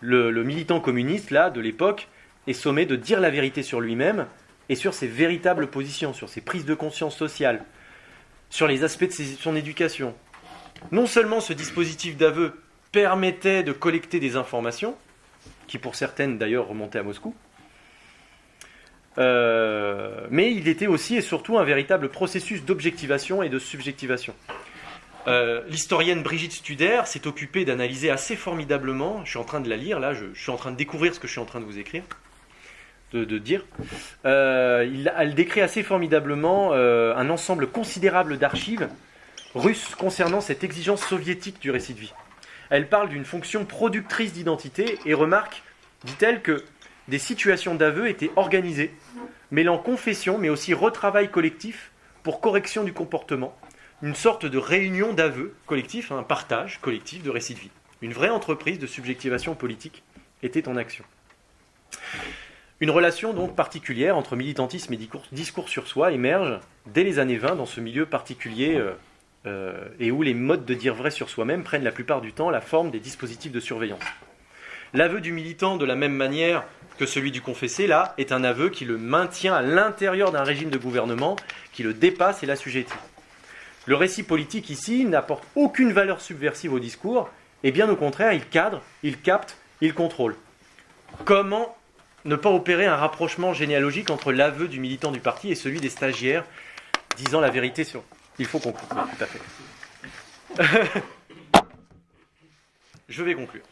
Le militant communiste, là, de l'époque, est sommé de dire la vérité sur lui-même et sur ses véritables positions, sur ses prises de conscience sociale, sur les aspects de son éducation. Non seulement ce dispositif d'aveu permettait de collecter des informations, qui pour certaines d'ailleurs remontaient à Moscou, mais il était aussi et surtout un véritable processus d'objectivation et de subjectivation. L'historienne Brigitte Studer s'est occupée d'analyser assez formidablement, je suis en train de la lire là, je suis en train de découvrir ce que je suis en train de vous écrire, de dire. Elle décrit assez formidablement un ensemble considérable d'archives russes concernant cette exigence soviétique du récit de vie. Elle parle d'une fonction productrice d'identité et remarque, dit-elle, que des situations d'aveu étaient organisées, mêlant confession mais aussi retravail collectif pour correction du comportement, une sorte de réunion d'aveux collectif, un partage collectif de récits de vie. Une vraie entreprise de subjectivation politique était en action. Une relation donc particulière entre militantisme et discours sur soi émerge dès les années 20 dans ce milieu particulier et où les modes de dire vrai sur soi-même prennent la plupart du temps la forme des dispositifs de surveillance. L'aveu du militant, de la même manière que celui du confessé, là, est un aveu qui le maintient à l'intérieur d'un régime de gouvernement qui le dépasse et l'assujettit. Le récit politique ici n'apporte aucune valeur subversive au discours, et bien au contraire, il cadre, il capte, il contrôle. Comment ne pas opérer un rapprochement généalogique entre l'aveu du militant du parti et celui des stagiaires disant la vérité sur... Il faut conclure, oui, tout à fait. Je vais conclure.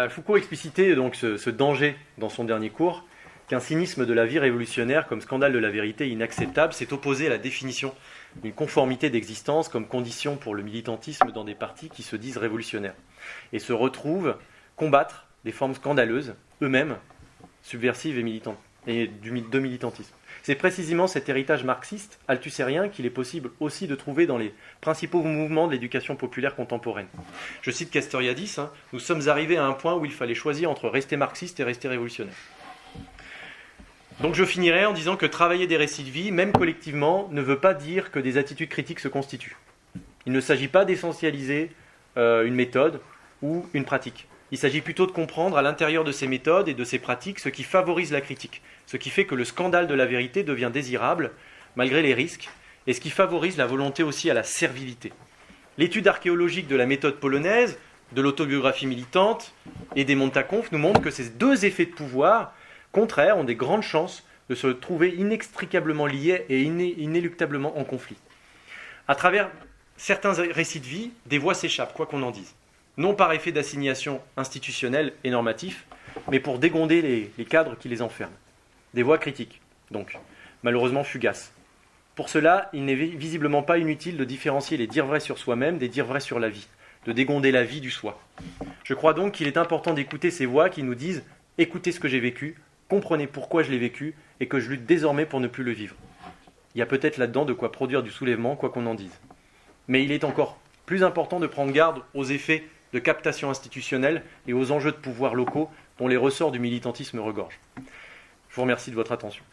Foucault explicitait donc ce danger dans son dernier cours, qu'un cynisme de la vie révolutionnaire comme scandale de la vérité inacceptable s'est opposé à la définition d'une conformité d'existence comme condition pour le militantisme dans des partis qui se disent révolutionnaires et se retrouvent combattre des formes scandaleuses, eux-mêmes subversives et de militantisme. C'est précisément cet héritage marxiste, althusserien, qu'il est possible aussi de trouver dans les principaux mouvements de l'éducation populaire contemporaine. Je cite Castoriadis, « Nous sommes arrivés à un point où il fallait choisir entre rester marxiste et rester révolutionnaire. » Donc je finirai en disant que travailler des récits de vie, même collectivement, ne veut pas dire que des attitudes critiques se constituent. Il ne s'agit pas d'essentialiser une méthode ou une pratique. Il s'agit plutôt de comprendre à l'intérieur de ces méthodes et de ces pratiques ce qui favorise la critique, ce qui fait que le scandale de la vérité devient désirable, malgré les risques, et ce qui favorise la volonté aussi à la servilité. L'étude archéologique de la méthode polonaise, de l'autobiographie militante et des Montaconf nous montre que ces deux effets de pouvoir contraires ont des grandes chances de se trouver inextricablement liés et inéluctablement en conflit. À travers certains récits de vie, des voix s'échappent, quoi qu'on en dise. Non par effet d'assignation institutionnelle et normatif, mais pour dégonder les cadres qui les enferment. Des voix critiques, donc, malheureusement fugaces. Pour cela, il n'est visiblement pas inutile de différencier les dires vrais sur soi-même des dires vrais sur la vie, de dégonder la vie du soi. Je crois donc qu'il est important d'écouter ces voix qui nous disent « Écoutez ce que j'ai vécu, comprenez pourquoi je l'ai vécu et que je lutte désormais pour ne plus le vivre. » Il y a peut-être là-dedans de quoi produire du soulèvement, quoi qu'on en dise. Mais il est encore plus important de prendre garde aux effets de captation institutionnelle et aux enjeux de pouvoir locaux dont les ressorts du militantisme regorgent. Je vous remercie de votre attention.